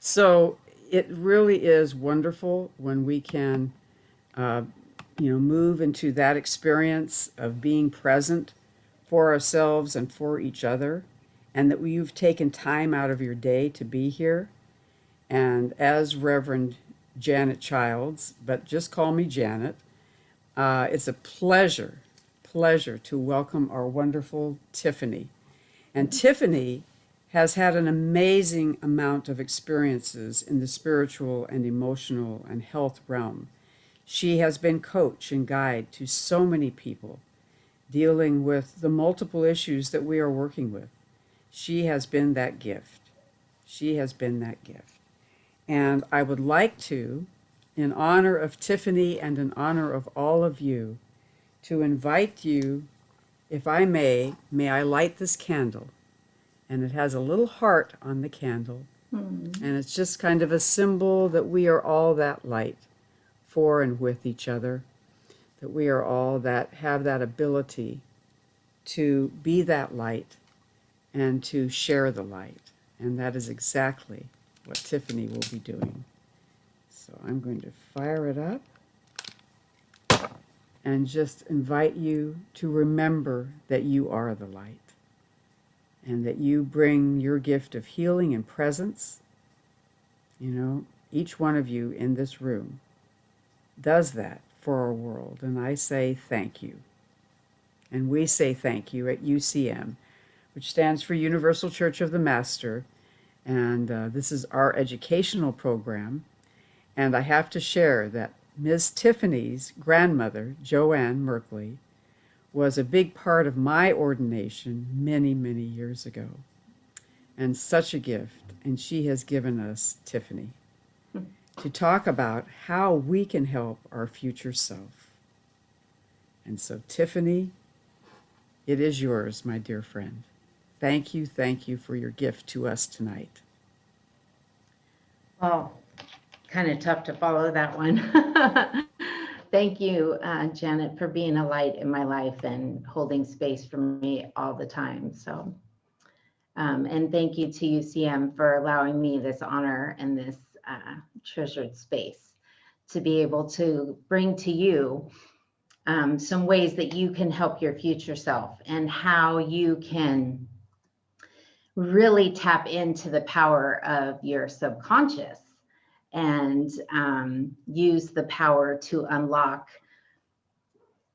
So it really is wonderful when we can, uh, move into that experience of being present for ourselves and for each other, and that you've taken time out of your day to be here. And as Reverend Janet Childs, but just call me Janet, it's a pleasure to welcome our wonderful Tiffany. And Tiffany has had an amazing amount of experiences in the spiritual and emotional and health realm. She has been coach and guide to so many people dealing with the multiple issues that we are working with. She has been that gift. She has been that gift. And I would like to, in honor of Tiffany and in honor of all of you, to invite you, if I may I light this candle? And it has a little heart on the candle. Mm. And it's just kind of a symbol that we are all that light for and with each other, that we are all that have that ability to be that light and to share the light. And that is exactly what Tiffany will be doing. So I'm going to fire it up and just invite you to remember that you are the light and that you bring your gift of healing and presence. You know, each one of you in this room does that for our world. And I say thank you. And we say thank you at UCM, which stands for Universal Church of the Master. And this is our educational program. And I have to share that Ms. Tiffany's grandmother, Joanne Merkley, was a big part of my ordination many, many years ago. And such a gift. And she has given us Tiffany to talk about how we can help our future self. And so, Tiffany, it is yours, my dear friend. Thank you for your gift to us tonight. Well, kind of tough to follow that one. Thank you, Janet, for being a light in my life and holding space for me all the time. So, and thank you to UCM for allowing me this honor and this treasured space to be able to bring to you some ways that you can help your future self and how you can really tap into the power of your subconscious and use the power to unlock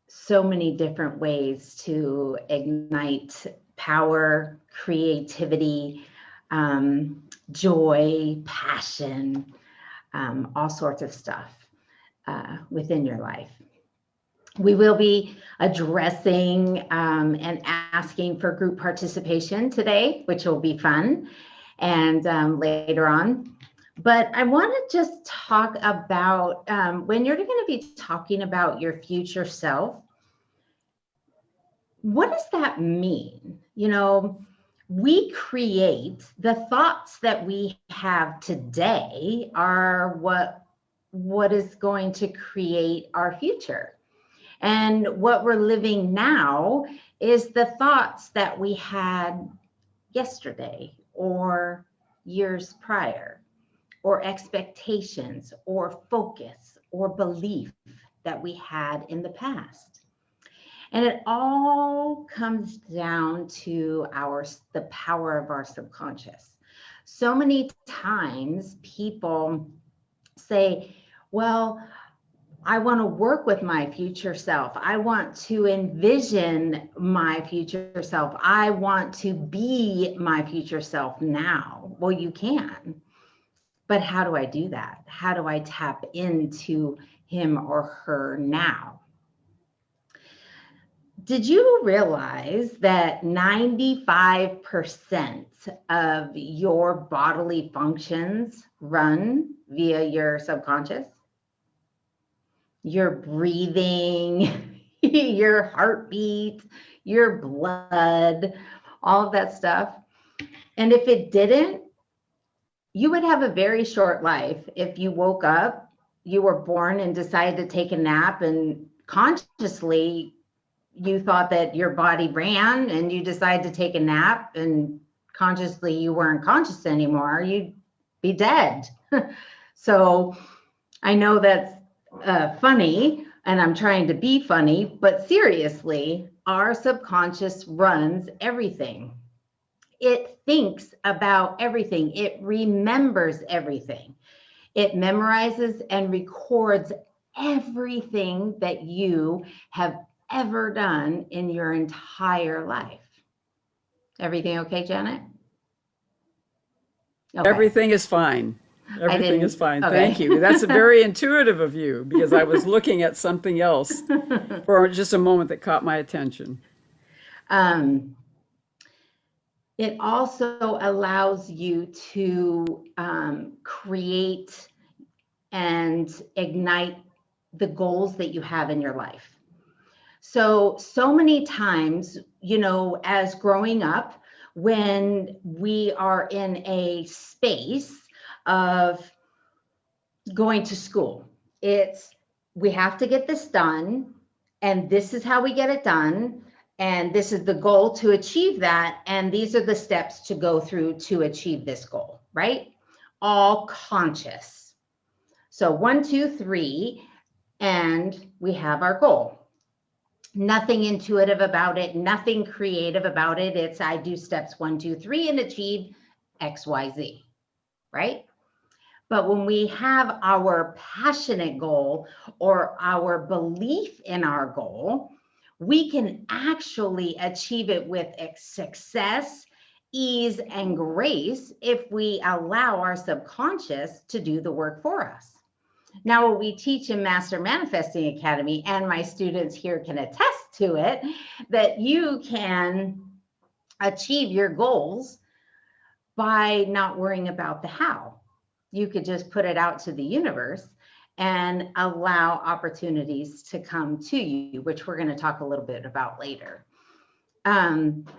so many different ways to ignite power, creativity, joy, passion, all sorts of stuff within your life. We will be addressing and asking for group participation today, which will be fun, and later on. But I want to just talk about when you're going to be talking about your future self, what does that mean? You know, we create the thoughts that we have today are what is going to create our future. And what we're living now is the thoughts that we had yesterday or years prior, or expectations or focus or belief that we had in the past. And it all comes down to the power of our subconscious. So many times people say, well, I want to work with my future self. I want to envision my future self. I want to be my future self now. Well, you can, but how do I do that? How do I tap into him or her now? Did you realize that 95% of your bodily functions run via your subconscious? Your breathing, your heartbeat, your blood, all of that stuff. And if it didn't, you would have a very short life. If you woke up, you were born and decided to take a nap, and consciously you thought that your body ran and you decided to take a nap, and consciously you weren't conscious anymore, you'd be dead. So I know that's funny, and I'm trying to be funny, but seriously, our subconscious runs everything. It thinks about everything. It remembers everything. It memorizes and records everything that you have ever done in your entire life. Everything okay, Janet? Okay. Everything is fine. Everything is fine. Okay. Thank you. That's very intuitive of you, because I was looking at something else for just a moment that caught my attention. It also allows you to create and ignite the goals that you have in your life. So many times, as growing up, when we are in a space of going to school, we have to get this done, and this is how we get it done, and this is the goal to achieve that, and these are the steps to go through to achieve this goal, right? All conscious. So 1, 2, 3, and we have our goal. Nothing intuitive about it, nothing creative about it. It's I do steps 1, 2, 3 and achieve X, Y, Z, right? But when we have our passionate goal or our belief in our goal, we can actually achieve it with success, ease, and grace if we allow our subconscious to do the work for us. Now, what we teach in Master Manifesting Academy, and my students here can attest to it, that you can achieve your goals by not worrying about the how. You could just put it out to the universe and allow opportunities to come to you, which we're going to talk a little bit about later.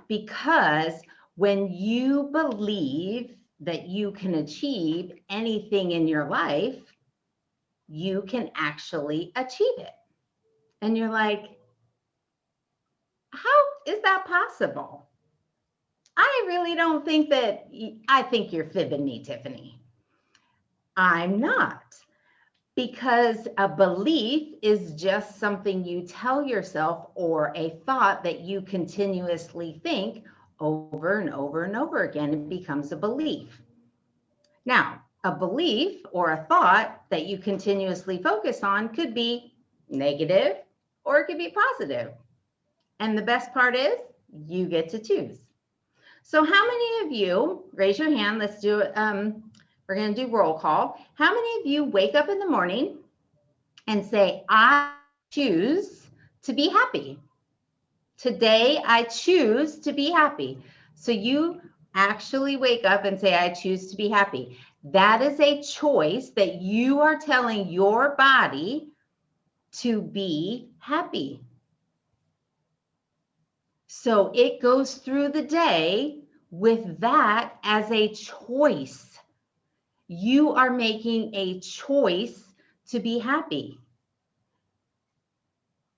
Because when you believe that you can achieve anything in your life, you can actually achieve it. And you're like, how is that possible? I really don't think that, I think you're fibbing me, Tiffany. I'm not. Because a belief is just something you tell yourself, or a thought that you continuously think over and over and over again. It becomes a belief. Now, a belief or a thought that you continuously focus on could be negative or it could be positive. And the best part is you get to choose. So how many of you, raise your hand, let's do it. We're going to do roll call. How many of you wake up in the morning and say, I choose to be happy? Today, I choose to be happy. So you actually wake up and say, I choose to be happy. That is a choice that you are telling your body to be happy. So it goes through the day with that as a choice. You are making a choice to be happy.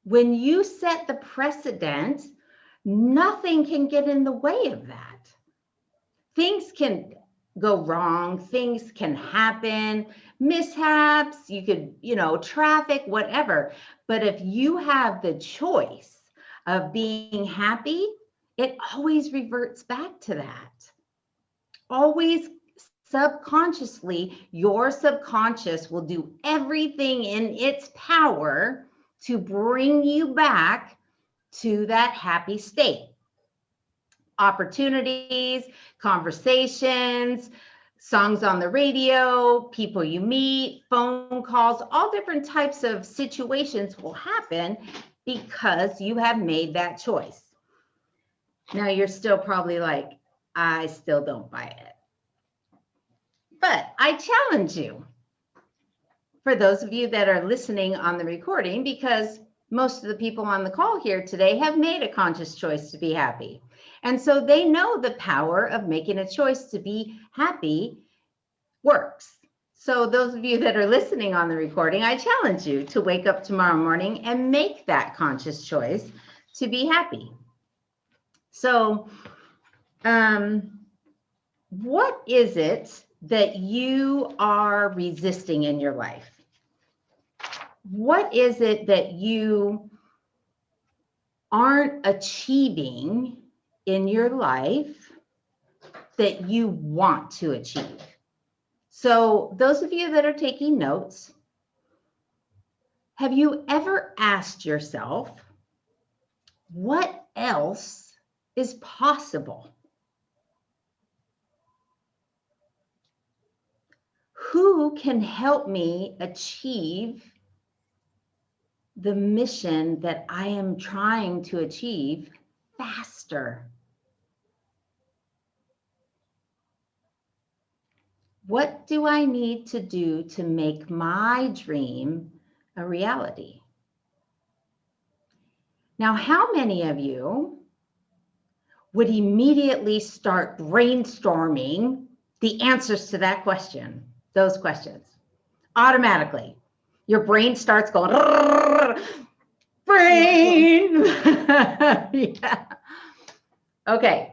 When you set the precedent, nothing can get in the way of that. Things can go wrong, things can happen, mishaps, you could, traffic, whatever. But if you have the choice of being happy, it always reverts back to that. Always. Subconsciously, your subconscious will do everything in its power to bring you back to that happy state. Opportunities, conversations, songs on the radio, people you meet, phone calls, all different types of situations will happen because you have made that choice. Now you're still probably like, I still don't buy it. But I challenge you, for those of you that are listening on the recording, because most of the people on the call here today have made a conscious choice to be happy. And so they know the power of making a choice to be happy works. So those of you that are listening on the recording, I challenge you to wake up tomorrow morning and make that conscious choice to be happy. So what is it that you are resisting in your life? What is it that you aren't achieving in your life that you want to achieve? So those of you that are taking notes, have you ever asked yourself, what else is possible? Who can help me achieve the mission that I am trying to achieve faster? What do I need to do to make my dream a reality? Now, how many of you would immediately start brainstorming the answers to that question, those questions? Automatically. Your brain starts going, brain. Yeah. Okay.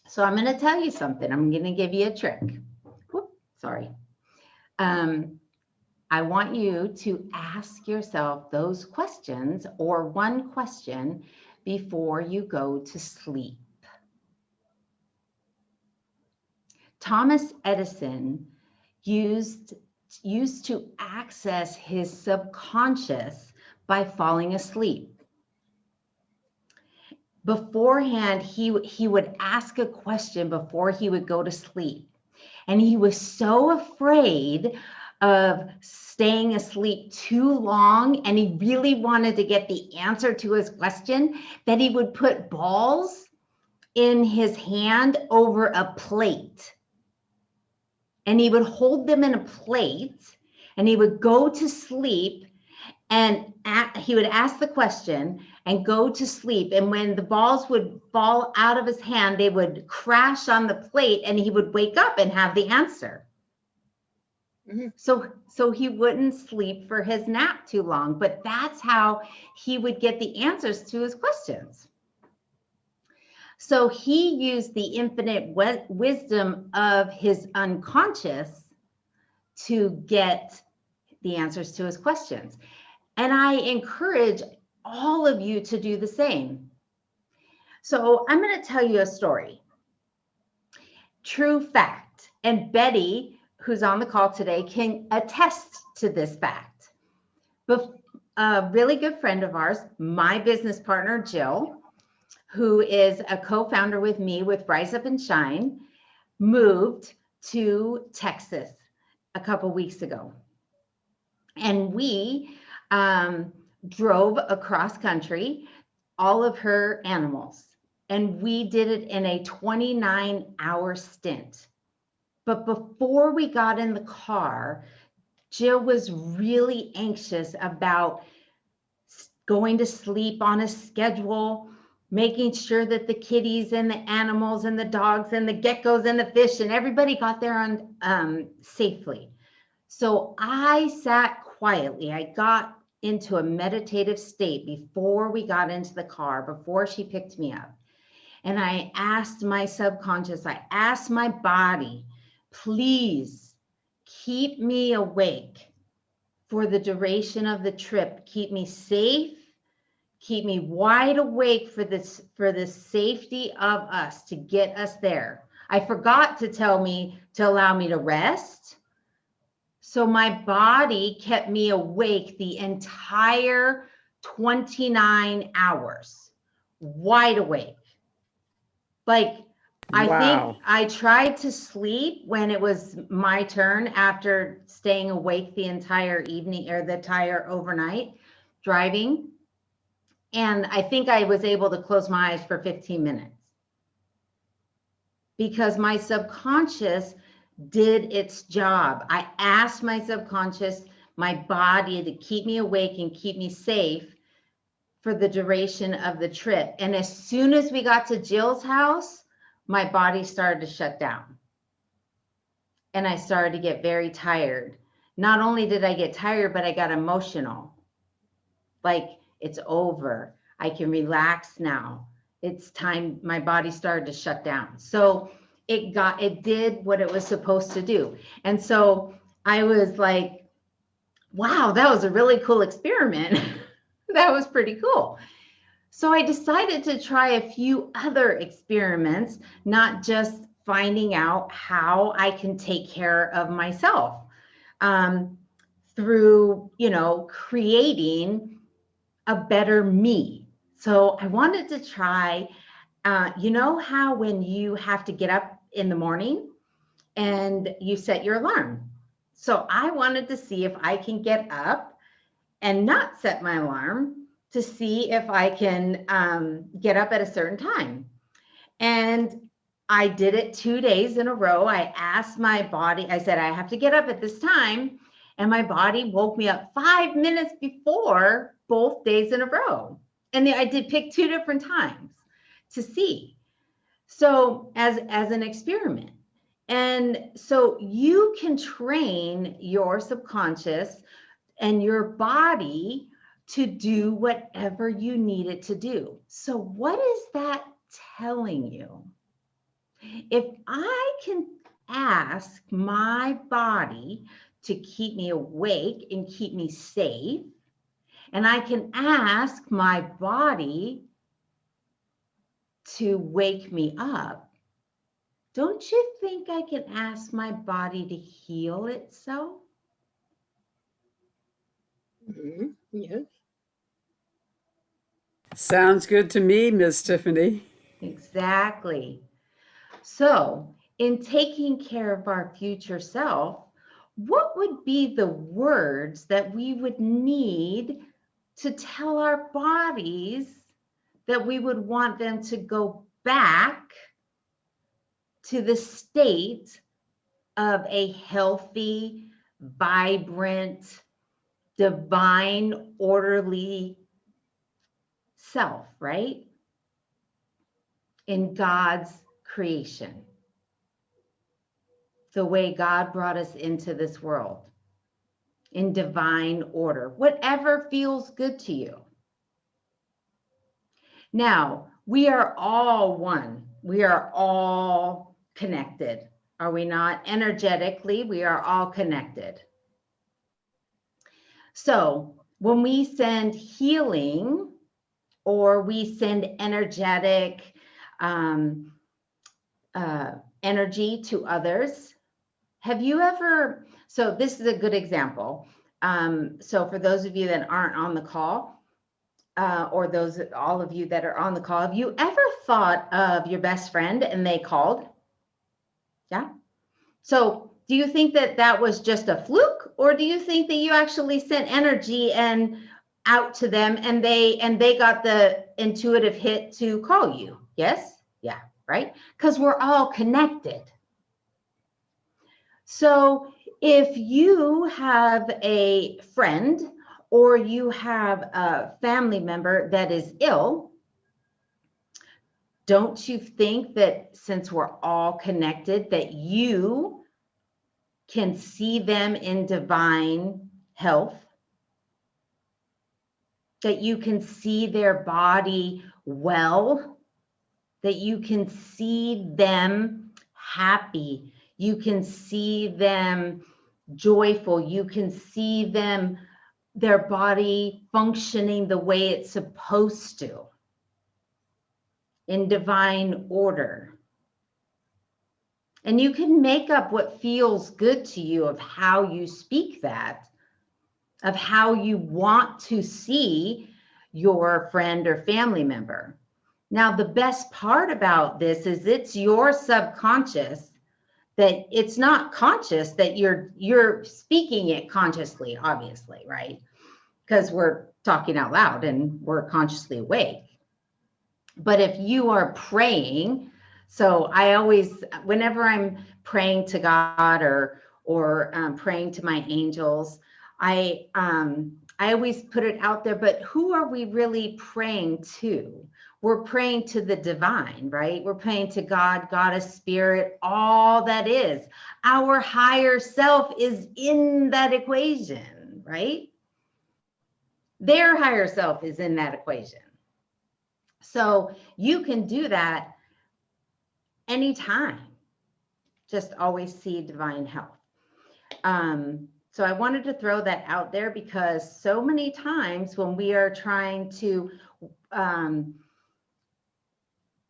So I'm going to tell you something. I'm going to give you a trick. Whoop, sorry. I want you to ask yourself those questions, or one question, before you go to sleep. Thomas Edison used to access his subconscious by falling asleep. Beforehand, he would ask a question before he would go to sleep. And he was so afraid of staying asleep too long, and he really wanted to get the answer to his question, that he would put balls in his hand over a plate. And he would hold them in a plate, and he would go to sleep, and he would ask the question and go to sleep. And when the balls would fall out of his hand, they would crash on the plate, and he would wake up and have the answer. Mm-hmm. So he wouldn't sleep for his nap too long, but that's how he would get the answers to his questions. So he used the infinite wisdom of his unconscious to get the answers to his questions. And I encourage all of you to do the same. So I'm going to tell you a story. True fact. And Betty, who's on the call today, can attest to this fact. But a really good friend of ours, my business partner, Jill, who is a co-founder with me with Rise Up and Shine, moved to Texas a couple weeks ago. And we drove across country all of her animals. And we did it in a 29-hour stint. But before we got in the car, Jill was really anxious about going to sleep on a schedule, making sure that the kitties and the animals and the dogs and the geckos and the fish and everybody got there on safely. So I sat quietly. I got into a meditative state before we got into the car, before she picked me up. And I asked my subconscious, I asked my body, please keep me awake for the duration of the trip. Keep me safe. Keep me wide awake for the safety of us, to get us there. I forgot to tell me to allow me to rest. So my body kept me awake the entire 29 hours, wide awake. Like, I think I tried to sleep when it was my turn after staying awake the entire evening, or the entire overnight driving. And I think I was able to close my eyes for 15 minutes because my subconscious did its job. I asked my subconscious, my body, to keep me awake and keep me safe for the duration of the trip. And as soon as we got to Jill's house, my body started to shut down. And I started to get very tired. Not only did I get tired, but I got emotional. Like, it's over. I can relax now. It's time. My body started to shut down. So it did what it was supposed to do. And so I was like, wow, that was a really cool experiment. That was pretty cool. So I decided to try a few other experiments, not just finding out how I can take care of myself through, creating a better me. So I wanted to try, you know how when you have to get up in the morning and you set your alarm. So I wanted to see if I can get up and not set my alarm to see if I can get up at a certain time. And I did it 2 days in a row. I asked my body, I said, I have to get up at this time. And my body woke me up 5 minutes before both days in a row. And I did pick two different times to see. So as an experiment. And so you can train your subconscious and your body to do whatever you need it to do. So what is that telling you? If I can ask my body to keep me awake and keep me safe, and I can ask my body to wake me up, don't you think I can ask my body to heal itself? Yes. Sounds good to me, Miss Tiffany. Exactly. So, in taking care of our future self, what would be the words that we would need to tell our bodies that we would want them to go back to the state of a healthy, vibrant, divine, orderly self, right? In God's creation, the way God brought us into this world, in divine order, whatever feels good to you. Now, we are all one. We are all connected. Are we not? Energetically, we are all connected. So when we send healing or we send energetic energy to others, have you ever, so this is a good example. So for those of you that aren't on the call, or all of you that are on the call, have you ever thought of your best friend and they called? Yeah. So do you think that that was just a fluke, or do you think that you actually sent energy and out to them and they got the intuitive hit to call you? Yes. Yeah. Right. Because we're all connected. So if you have a friend or you have a family member that is ill, don't you think that since we're all connected, that you can see them in divine health, that you can see their body well, that you can see them happy, you can see them joyful, you can see them, their body functioning the way it's supposed to, in divine order. And you can make up what feels good to you of how you speak that, of how you want to see your friend or family member. Now, the best part about this is it's your subconscious, that it's not conscious that you're speaking it consciously, obviously, right? Because we're talking out loud and we're consciously awake. But if you are praying, so I always, whenever I'm praying to God or praying to my angels, I always put it out there, but who are we really praying to? We're praying to the divine, right? We're praying to God, Goddess, Spirit, all that is. Our higher self is in that equation, right? Their higher self is in that equation. So you can do that anytime. Just always see divine health. So I wanted to throw that out there because so many times when we are trying to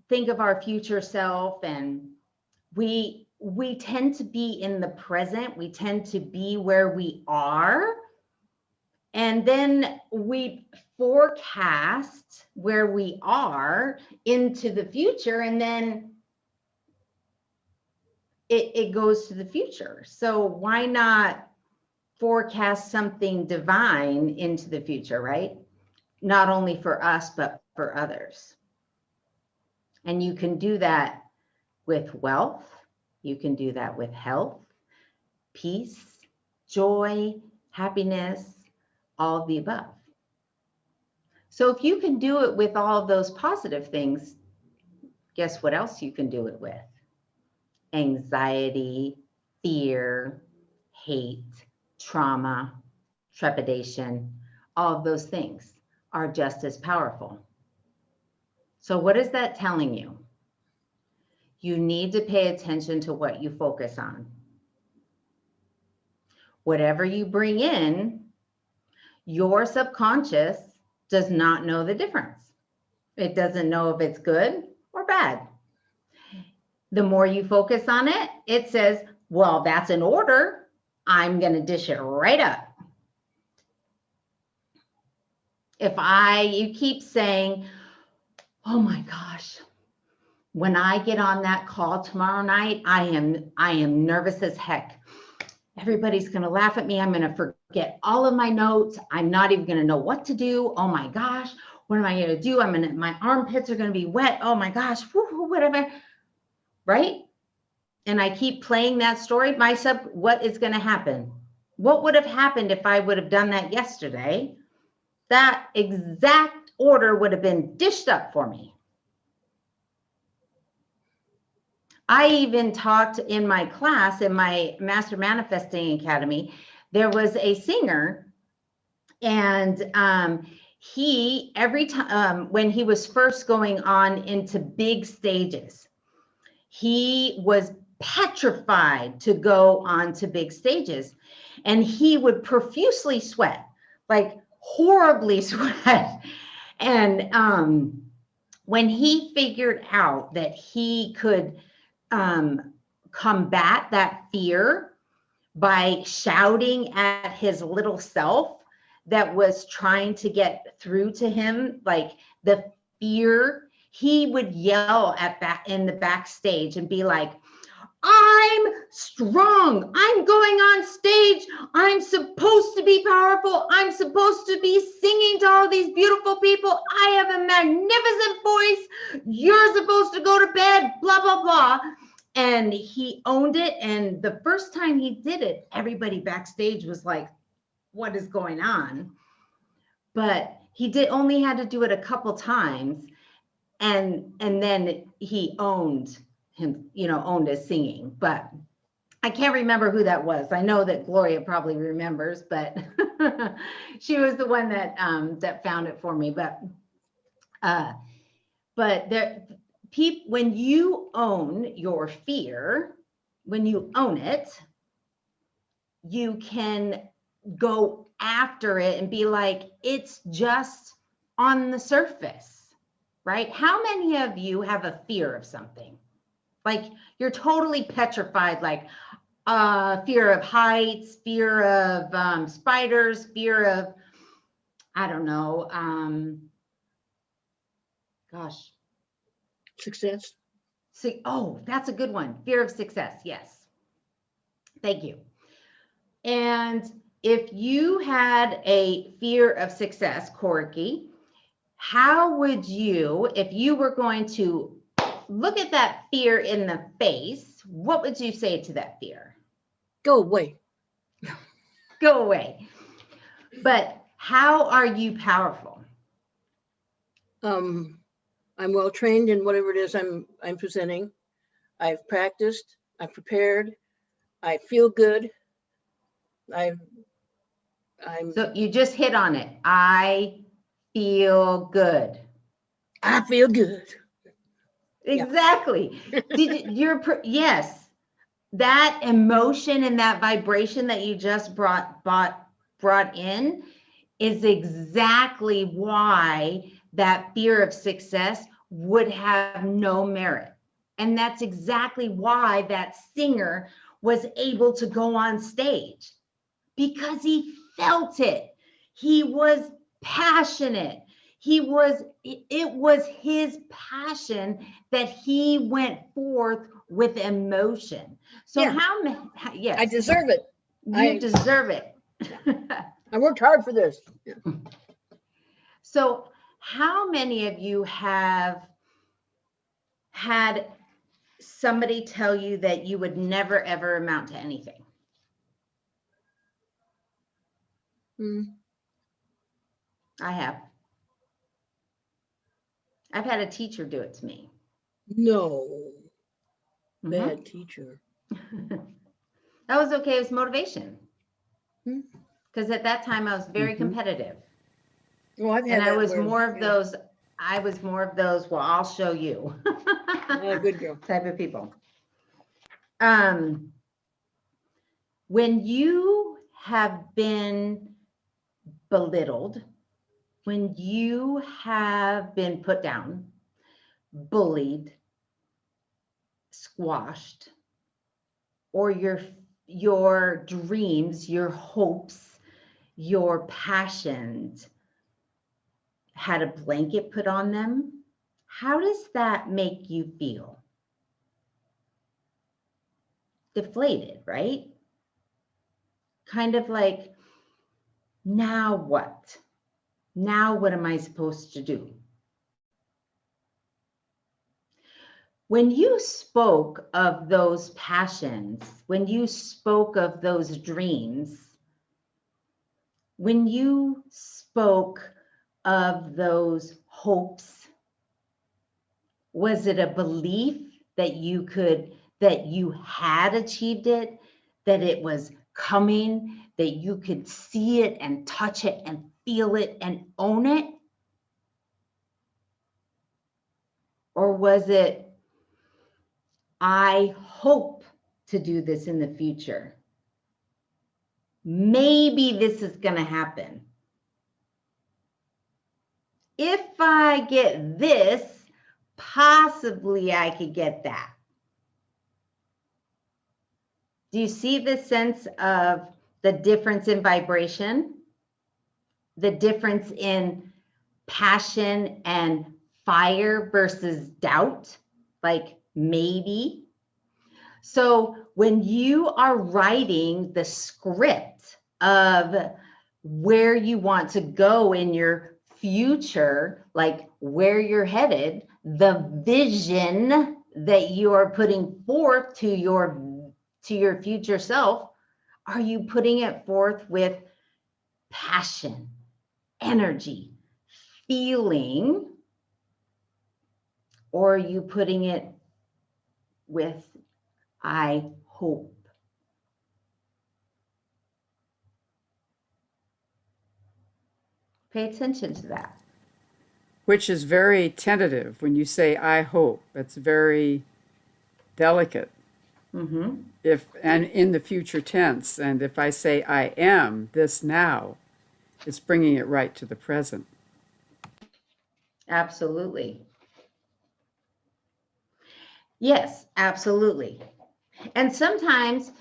think of our future self, and we tend to be in the present, we tend to be where we are, and then we forecast where we are into the future, and then it goes to the future. So why not forecast something divine into the future, right? Not only for us, but for others. And you can do that with wealth. You can do that with health, peace, joy, happiness, all of the above. So if you can do it with all of those positive things, guess what else you can do it with? Anxiety, fear, hate, trauma, trepidation, all of those things are just as powerful. So what is that telling you? You need to pay attention to what you focus on. Whatever you bring in, your subconscious does not know the difference. It doesn't know if it's good or bad. The more you focus on it, it says, well, that's an order. I'm going to dish it right up. If you keep saying, oh my gosh, when I get on that call tomorrow night, I am nervous as heck. Everybody's going to laugh at me. I'm going to forget all of my notes. I'm not even going to know what to do. Oh my gosh, what am I going to do? My armpits are going to be wet. Oh my gosh, whatever. Right? And I keep playing that story. What is going to happen? What would have happened if I would have done that yesterday? That exact order would have been dished up for me. I even talked in my class, in my Master Manifesting Academy, there was a singer, and he, every time, when he was first going on into big stages, he was petrified to go on to big stages, and he would profusely sweat, like horribly sweat. And when he figured out that he could combat that fear by shouting at his little self that was trying to get through to him, like the fear, he would yell in the backstage and be like, I'm strong. I'm going on stage. I'm supposed to be powerful. I'm supposed to be singing to all these beautiful people. I have a magnificent voice. You're supposed to go to bed, blah, blah, blah. And he owned it. And the first time he did it, everybody backstage was like, what is going on? But he only had to do it a couple times. And then he owned his singing. But I can't remember who that was. I know that Gloria probably remembers, but she was the one that found it for me. But when you own your fear, when you own it, you can go after it and be like, it's just on the surface, right? How many of you have a fear of something? Like you're totally petrified, like fear of heights, fear of spiders, fear of, I don't know, Success. Oh, that's a good one. Fear of success. Yes. Thank you. And if you had a fear of success, Corky, how would you, if you were going to look at that fear in the face, what would you say to that fear? Go away. Go away. But how are you powerful? I'm well trained in whatever it is I'm presenting. I've practiced. I've prepared. I feel good. So you just hit on it. I feel good. I feel good. Exactly. Yes. that emotion and that vibration that you just brought in is exactly why that fear of success would have no merit. And that's exactly why that singer was able to go on stage, because he felt it. He was passionate. It was his passion that he went forth with emotion. So Yeah. yes, I deserve it. you deserve it. I worked hard for this. Yeah. So how many of you have had somebody tell you that you would never ever amount to anything? I have. I've had a teacher do it to me. No, Mhm. bad teacher. That was okay. It was motivation. Hmm. Because at that time I was very competitive. Oh, I've had And I that was where- more of yeah. those, well, I'll show you Oh, good girl. type of people. When you have been belittled, when you have been put down, bullied, squashed, or your dreams, your hopes, your passions had a blanket put on them, how does that make you feel? Deflated, right? Kind of like, now what? Now what am I supposed to do? When you spoke of those passions, when you spoke of those dreams, when you spoke of those hopes, was it a belief that you had achieved it, that it was coming, that you could see it and touch it and feel it and own it? Or was it, I hope to do this in the future. Maybe this is going to happen. If I get this, possibly I could get that. Do you see the sense of the difference in vibration? The difference in passion and fire versus doubt, like maybe. So when you are writing the script of where you want to go in your future, like where you're headed, the vision that you are putting forth to your future self, are you putting it forth with passion, energy, feeling, or are you putting it with I hope? Pay attention to that. Which is very tentative. When you say I hope, it's very delicate. Mm-hmm. And in the future tense. And if I say I am this now, it's bringing it right to the present. Absolutely. Yes, absolutely. And sometimes,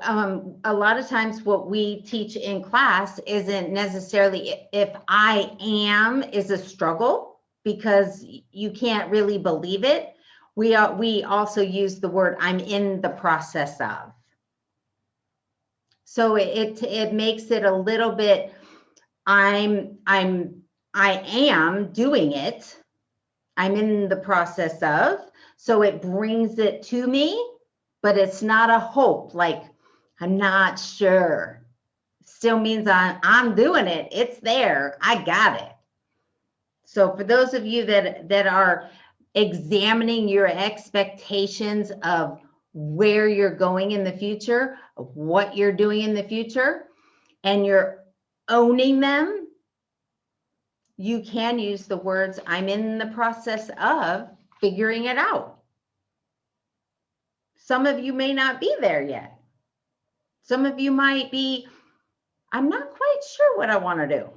a lot of times what we teach in class isn't necessarily if I am is a struggle, because you can't really believe it. We also use the word I'm in the process of. So it makes it a little bit, I am doing it. I'm in the process of, so it brings it to me, but it's not a hope, like I'm not sure. Still means I'm doing it. It's there. I got it. So for those of you that are examining your expectations of where you're going in the future, of what you're doing in the future, and you're owning them, you can use the words, I'm in the process of figuring it out. Some of you may not be there yet. Some of you might be, I'm not quite sure what I want to do.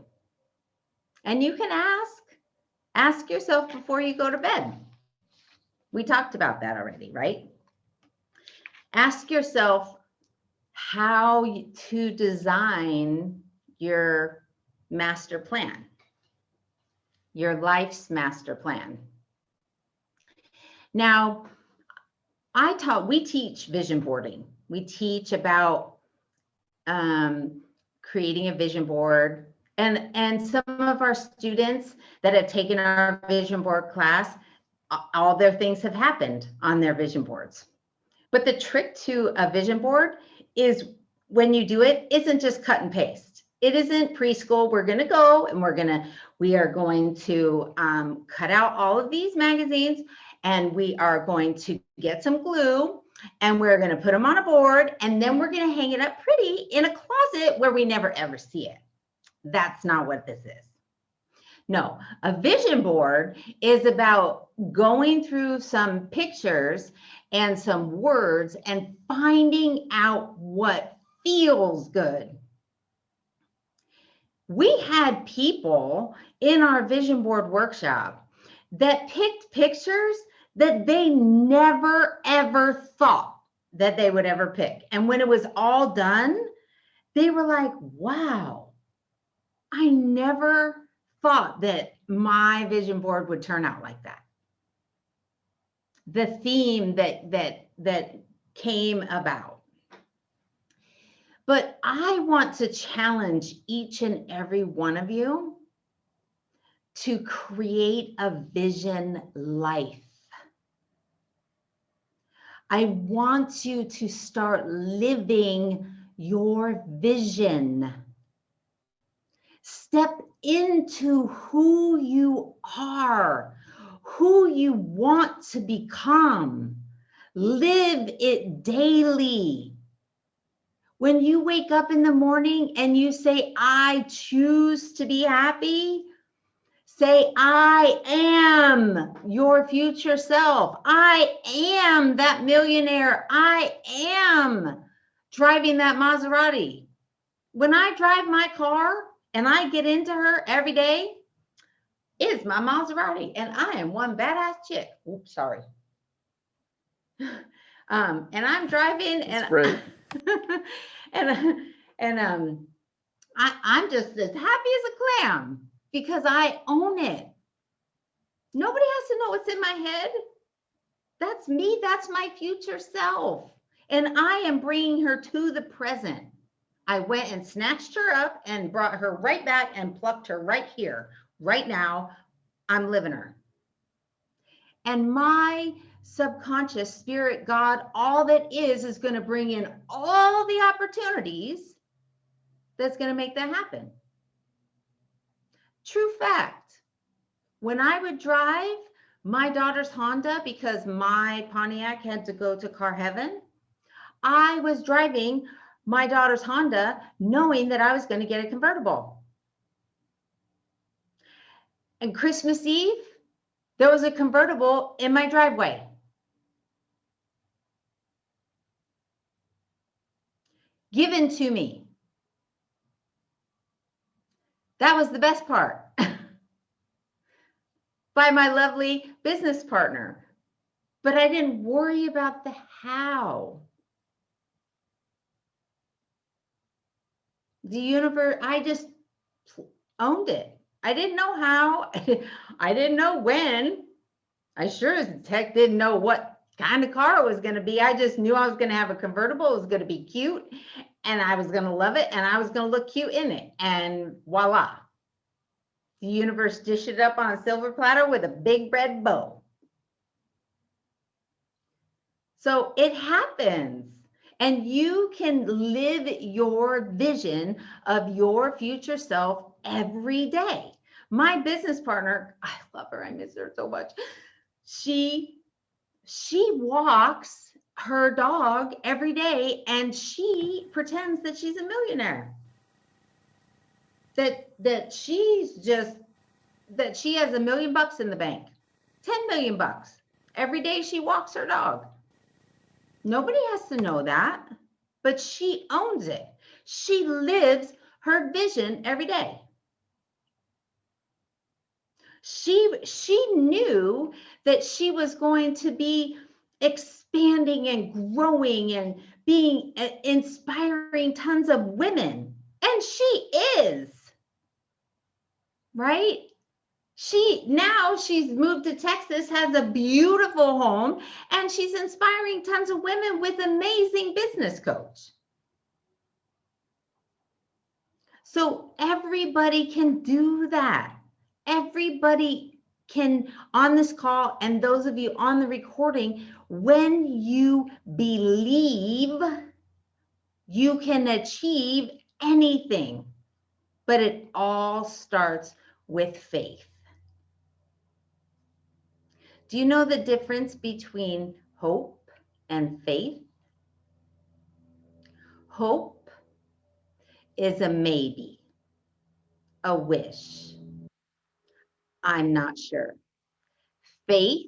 And you can ask yourself before you go to bed. We talked about that already, right? Ask yourself how to design your master plan, your life's master plan. Now, we teach vision boarding. We teach about creating a vision board. And some of our students that have taken our vision board class, all their things have happened on their vision boards. But the trick to a vision board is when you do it, isn't just cut and paste. It isn't preschool. We're going to go and we are going to cut out all of these magazines, and we are going to get some glue, and we're going to put them on a board, and then we're going to hang it up pretty in a closet where we never ever see it. That's not what this is. No, a vision board is about going through some pictures and some words and finding out what feels good. We had people in our vision board workshop that picked pictures that they never ever thought that they would ever pick. And when it was all done, they were like, wow, I never thought that my vision board would turn out like that. The theme that came about. But I want to challenge each and every one of you to create a vision life. I want you to start living your vision. Step into who you are, who you want to become. Live it daily. When you wake up in the morning and you say, I choose to be happy, say, I am your future self. I am that millionaire. I am driving that Maserati. When I drive my car and I get into her every day, it's my Maserati, and I am one badass chick. Oops, sorry. And I'm driving, and great. I'm just as happy as a clam because I own it. Nobody has to know what's in my head. That's me. That's my future self. And I am bringing her to the present. I went and snatched her up and brought her right back and plucked her right here. Right now, I'm living her. And my subconscious spirit, God, all that is going to bring in all the opportunities that's going to make that happen. True fact. When I would drive my daughter's Honda, because my Pontiac had to go to car heaven, I was driving my daughter's Honda knowing that I was going to get a convertible. And Christmas Eve, there was a convertible in my driveway. Given to me. That was the best part. By my lovely business partner. But I didn't worry about the how. The universe, I just owned it. I didn't know how. I didn't know when. I sure as heck didn't know what kind of car it was going to be. I just knew I was going to have a convertible. It was going to be cute, and I was going to love it, and I was going to look cute in it. And voila. The universe dished it up on a silver platter with a big red bow. So it happens. And you can live your vision of your future self every day. My business partner, I love her. I miss her so much. She walks her dog every day and she pretends that she's a millionaire. That she has $1 million in the bank, 10 million bucks. Every day she walks her dog. Nobody has to know that, but she owns it. She lives her vision every day. She knew that she was going to be expanding and growing and being inspiring tons of women. And she is, right? She's moved to Texas, has a beautiful home, and she's inspiring tons of women with amazing business coach. So everybody can do that. Everybody can on this call, and those of you on the recording, when you believe, you can achieve anything, but it all starts with faith. Do you know the difference between hope and faith? Hope is a maybe, a wish. I'm not sure. Faith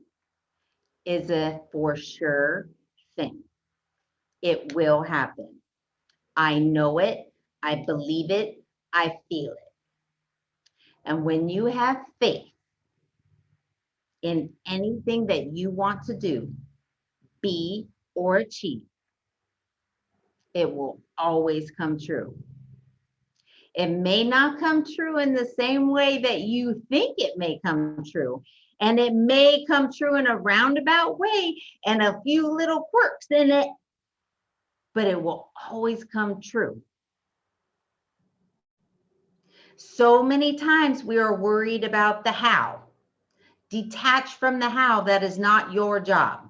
is a for sure thing. It will happen. I know it. I believe it. I feel it. And when you have faith in anything that you want to do, be, or achieve, it will always come true. It may not come true in the same way that you think it may come true. And it may come true in a roundabout way and a few little quirks in it, but it will always come true. So many times we are worried about the how. Detach from the how. That is not your job.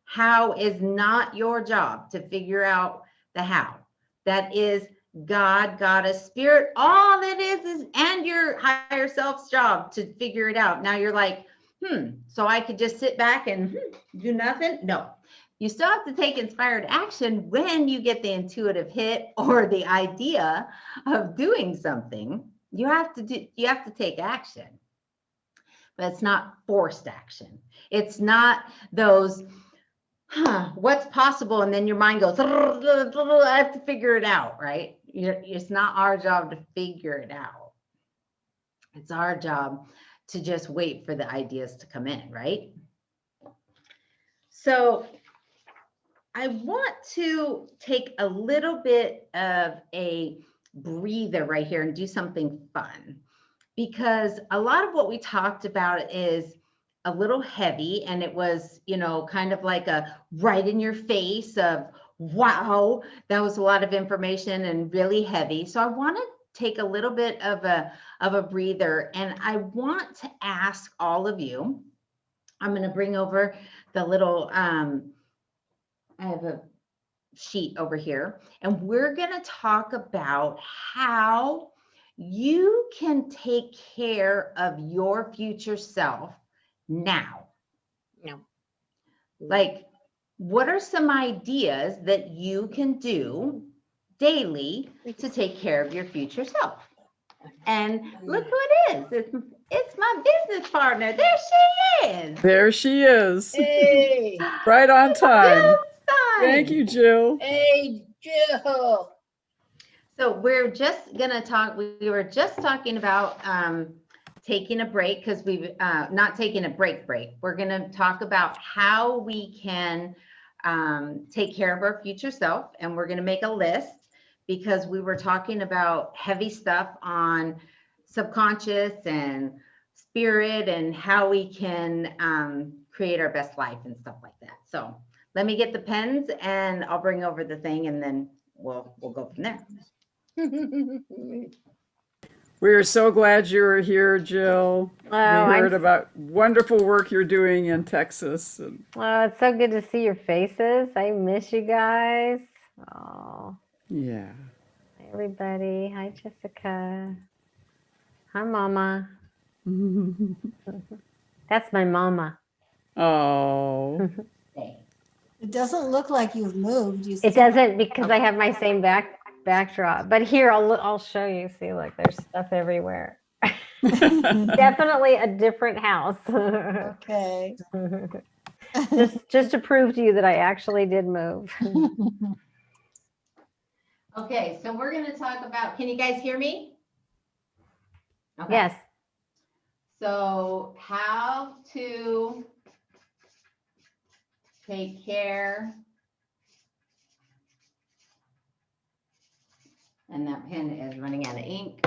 How is not your job to figure out the how. That is God, Goddess, Spirit. All that is and your higher self's job to figure it out. Now you're like, so I could just sit back and do nothing? No. You still have to take inspired action when you get the intuitive hit or the idea of doing something. You have to take action. But it's not forced action. It's not those, what's possible? And then your mind goes, I have to figure it out, right? It's not our job to figure it out. It's our job to just wait for the ideas to come in, right? So I want to take a little bit of a breather right here and do something fun, because a lot of what we talked about is a little heavy, and it was, kind of like a right in your face of, wow, that was a lot of information and really heavy. So I want to take a little bit of a breather, and I want to ask all of you, I'm going to bring over the little, I have a sheet over here, and we're going to talk about how you can take care of your future self now. No. Like, what are some ideas that you can do daily to take care of your future self? And look who it is. It's my business partner. There she is. There she is. Hey, Right on time. Jill Thank Stein. you, Jill. hey, Jill. So we're just gonna talk. We were just talking about taking a break, because we've not taking a break. We're gonna talk about how we can take care of our future self, and we're gonna make a list, because we were talking about heavy stuff on subconscious and spirit and how we can create our best life and stuff like that. So let me get the pens, and I'll bring over the thing, and then we'll go from there. We are so glad you were here, Jill. We heard about wonderful work you're doing in Texas. Oh, it's so good to see your faces. I miss you guys. Oh, Yeah. hi everybody. Hi, Jessica. Hi, Mama. That's my mama. Oh. It doesn't look like you've moved. It doesn't, because I have my same backdrop. But here, I'll show you. See, look, there's stuff everywhere. Definitely a different house. Okay. just to prove to you that I actually did move. Okay, so we're going to talk about, can you guys hear me? Okay. Yes. So how to take care, and that pen is running out of ink.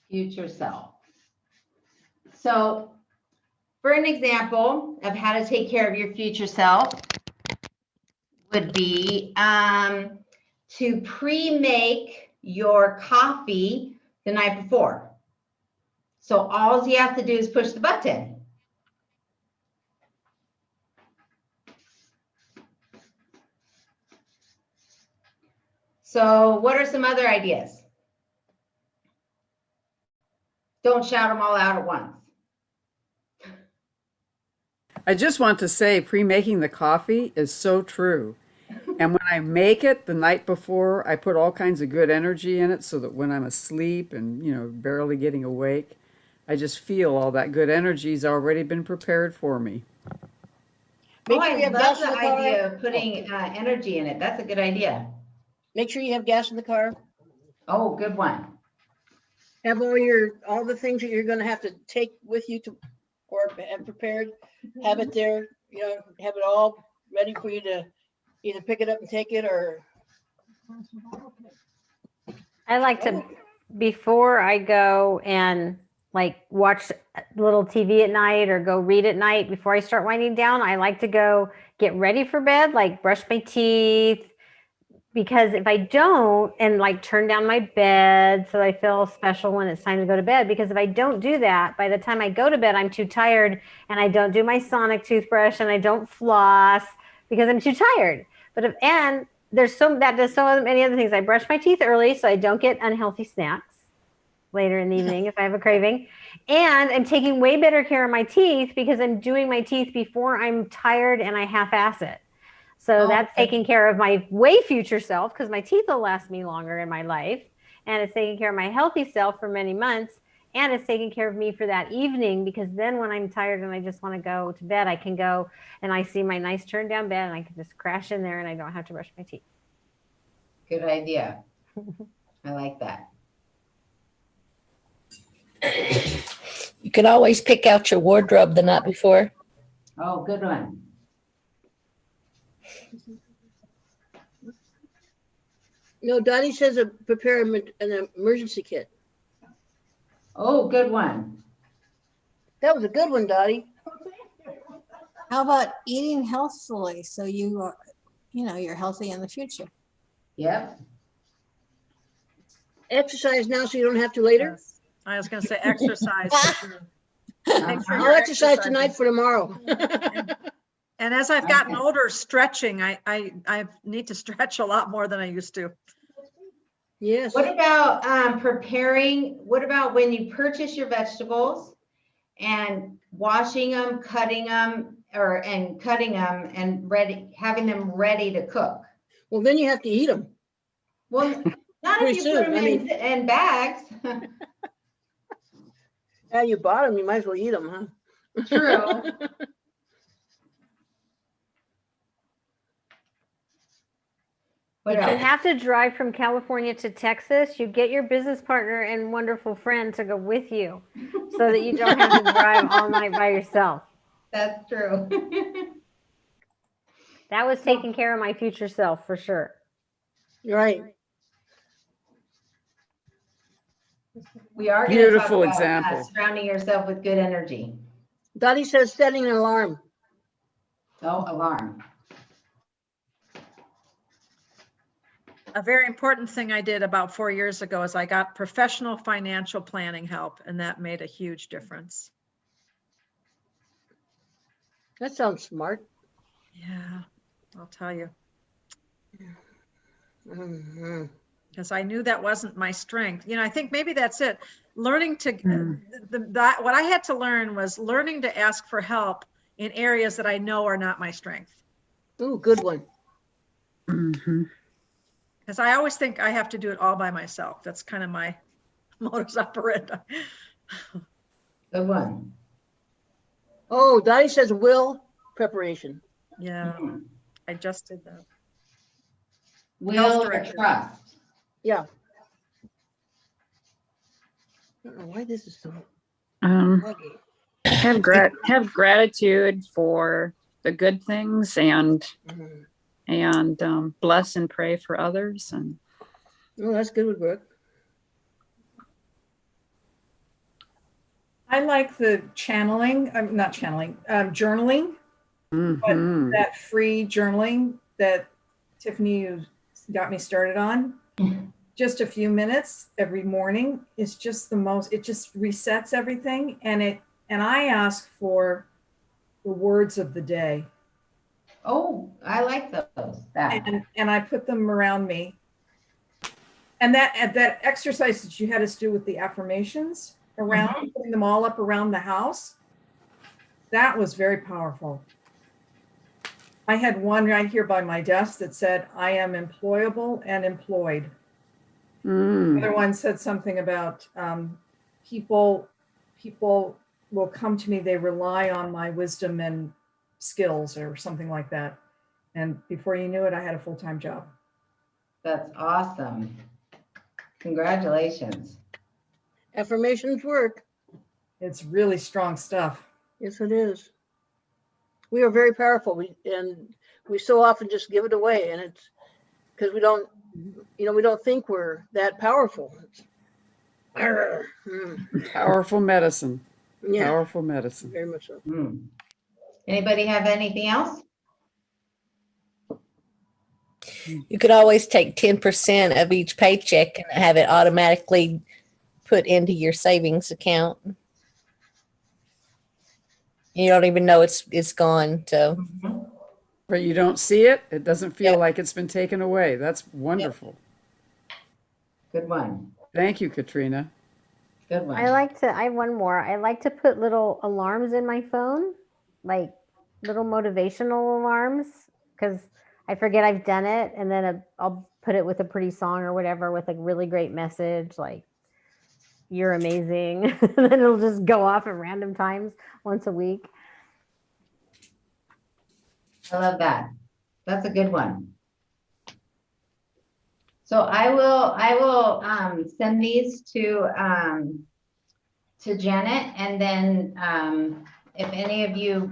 Future self. So for an example of how to take care of your future self would be to pre-make your coffee the night before. So all you have to do is push the button. So what are some other ideas? Don't shout them all out at once. I just want to say pre-making the coffee is so true. And when I make it the night before, I put all kinds of good energy in it so that when I'm asleep and, barely getting awake, I just feel all that good energy's already been prepared for me. Make Oh, sure I you have love gas the in the car. idea of putting energy in it. That's a good idea. Make sure you have gas in the car. Oh, good one. Have all the things that you're gonna have to take with you to, or have prepared, have it there, have it all ready for you to either pick it up and take it, or I like to, before I go and like watch a little TV at night or go read at night, before I start winding down, I like to go get ready for bed, like brush my teeth. Because if I don't, and like turn down my bed so I feel special when it's time to go to bed, because if I don't do that, by the time I go to bed, I'm too tired and I don't do my sonic toothbrush and I don't floss because I'm too tired. And that does so many other things. I brush my teeth early so I don't get unhealthy snacks later in the evening if I have a craving. And I'm taking way better care of my teeth because I'm doing my teeth before I'm tired and I half-ass it. So that's taking care of my way future self because my teeth will last me longer in my life. And it's taking care of my healthy self for many months. And it's taking care of me for that evening because then when I'm tired and I just want to go to bed, I can go and I see my nice turned down bed and I can just crash in there and I don't have to brush my teeth. Good idea. I like that. You can always pick out your wardrobe the night before. Oh, good one. no, Dottie says prepare an emergency kit. Oh, good one. That was a good one, Dottie. How about eating healthfully so you are, you're healthy in the future? Yep. Exercise now so you don't have to later. Yes. I was going to say exercise. for sure. Make sure Uh-huh. you're I'll exercise exercising. tonight for tomorrow. And as I've gotten Okay. older, stretching, I need to stretch a lot more than I used to. Yes. What about what about when you purchase your vegetables and washing them, cutting them, and having them ready to cook? Well, then you have to eat them. Well, not Pretty if you put soon, them I mean- in bags. Yeah, you bought them, you might as well eat them, huh? True. What If you else? have to drive from California to Texas, you get your business partner and wonderful friend to go with you so that you don't have to drive all night by yourself. That's true. That was taking care of my future self for sure. Right. We are going to talk Beautiful about example. surrounding yourself with good energy. Dottie says setting an alarm. Oh, alarm. A very important thing I did about 4 years ago is I got professional financial planning help, and that made a huge difference. That sounds smart. Yeah, I'll tell you, Mhm. because I knew that wasn't my strength. I think maybe that's it. Learning to, what I had to learn was learning to ask for help in areas that I know are not my strength. Ooh, good one. Mhm. Because I always think I have to do it all by myself. That's kind of my modus operandi. Good one. Oh, Dottie says will preparation. Yeah, I just did that. Will or director. trust? Yeah. I don't know why this is so Um, buggy. have gratitude for the good things Mhm. and bless and pray for others. And Oh, that's good with Brooke. I like the channeling, not channeling, journaling, Mhm. that free journaling that Tiffany you got me started on. Just a few minutes every morning is just the most, it just resets everything. And I ask for the words of the day Oh, I like those. That. and I put them around me. And that exercise that you had us do with the affirmations around, putting them all up around the house, that was very powerful. I had one right here by my desk that said, I am employable and employed. Mm. Other one said something about people will come to me, they rely on my wisdom and skills or something like that. And before you knew it, I had a full-time job. That's awesome. Congratulations. Affirmations work. It's really strong stuff. Yes, it is. We are very powerful. We so often just give it away, and it's because we don't think we're that powerful. Powerful medicine. Yeah, Powerful medicine. very much so. Anybody have anything else? You could always take 10% of each paycheck and have it automatically put into your savings account. You don't even know it's gone. So But you don't see it. It doesn't feel Yep. like it's been taken away. That's wonderful. Good one. Thank you, Katrina. Good one. I have one more. I like to put little alarms in my phone, like little motivational alarms, because I forget I've done it. And then I'll put it with a pretty song or whatever with a really great message, like, you're amazing. And then it'll just go off at random times once a week. I love that. That's a good one. So I will send these to Janet, and then if any of you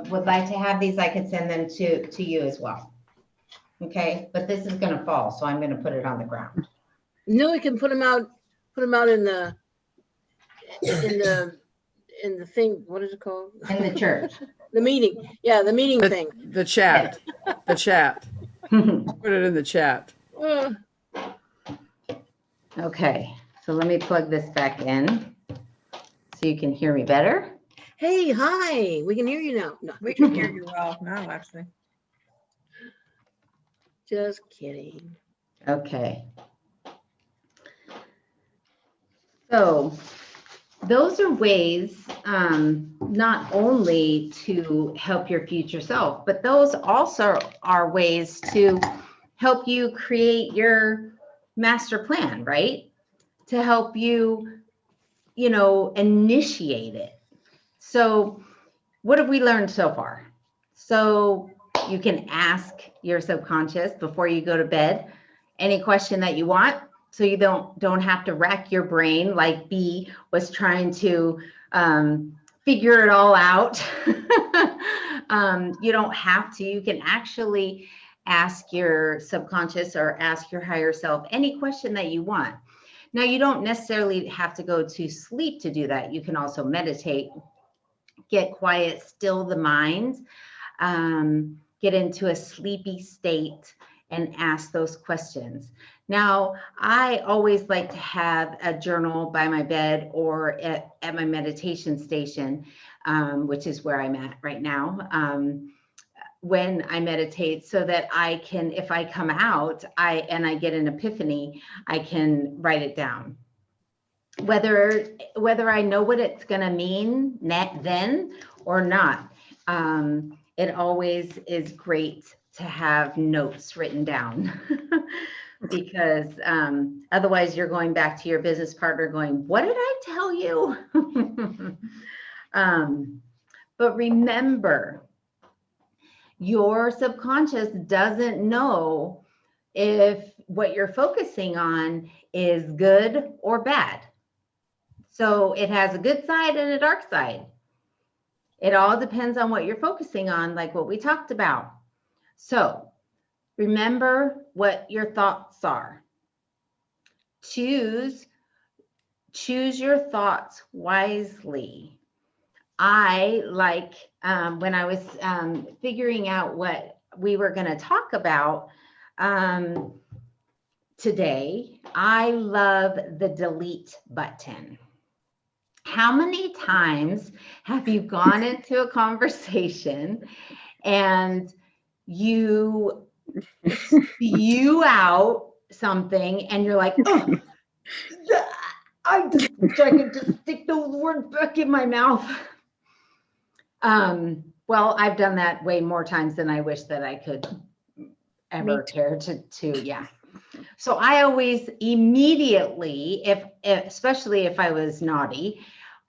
would like to have these, I could send them to you as well. Okay, but this is gonna fall, so I'm gonna put it on the ground. No, we can put them out in the thing. What is it called? In the church. The meeting. Yeah, the meeting thing. The chat. The chat. Put it in the chat. Okay, so let me plug this back in so you can hear me better. Hey, hi. We can hear you now. No, We can hear you well now, actually. just kidding. Okay. So those are ways not only to help your future self, but those also are ways to help you create your master plan, right? To help you, initiate it. So what have we learned so far? So you can ask your subconscious before you go to bed any question that you want, so you don't have to rack your brain like B was trying to figure it all out. You don't have to. You can actually ask your subconscious or ask your higher self any question that you want. Now, you don't necessarily have to go to sleep to do that. You can also meditate, get quiet, still the mind, get into a sleepy state and ask those questions. Now, I always like to have a journal by my bed or at my meditation station, which is where I'm at right now, when I meditate, so that I can, if I come out and I get an epiphany, I can write it down. Whether I know what it's going to mean then or not, it always is great to have notes written down. because otherwise you're going back to your business partner going, what did I tell you? But remember, your subconscious doesn't know if what you're focusing on is good or bad. So it has a good side and a dark side. It all depends on what you're focusing on, like what we talked about. So remember what your thoughts are. Choose your thoughts wisely. I like when I was figuring out what we were going to talk about today, I love the delete button. How many times have you gone into a conversation and you spew out something and you're like, oh, I can just stick those words back in my mouth. Well, I've done that way more times than I wish that I could ever care to, yeah. So I always immediately, especially if I was naughty,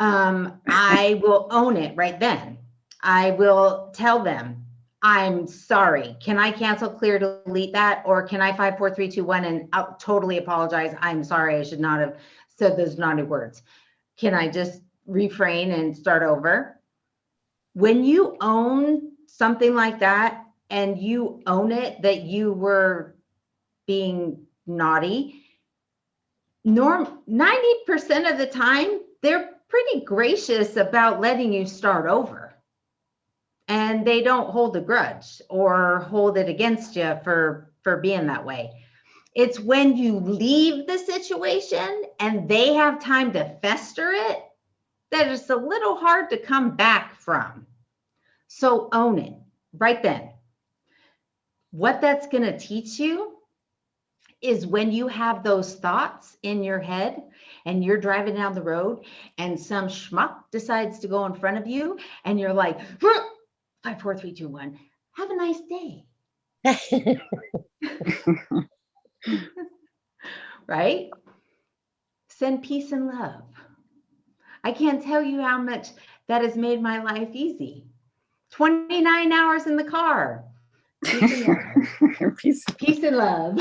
I will own it right then. I will tell them, I'm sorry. Can I cancel, clear, delete that? Or can I 5, 4, 3, 2, 1 and totally apologize? I'm sorry. I should not have said those naughty words. Can I just refrain and start over? When you own something like that and you own it, that you were being naughty, 90% of the time, they're pretty gracious about letting you start over. And they don't hold a grudge or hold it against you for being that way. It's when you leave the situation and they have time to fester it that it's a little hard to come back from. So own it right then. What that's going to teach you is when you have those thoughts in your head and you're driving down the road and some schmuck decides to go in front of you and you're like, 5, 4, 3, 2, 1, have a nice day. Right? Send peace and love. I can't tell you how much that has made my life easy. 29 hours in the car. Peace and love.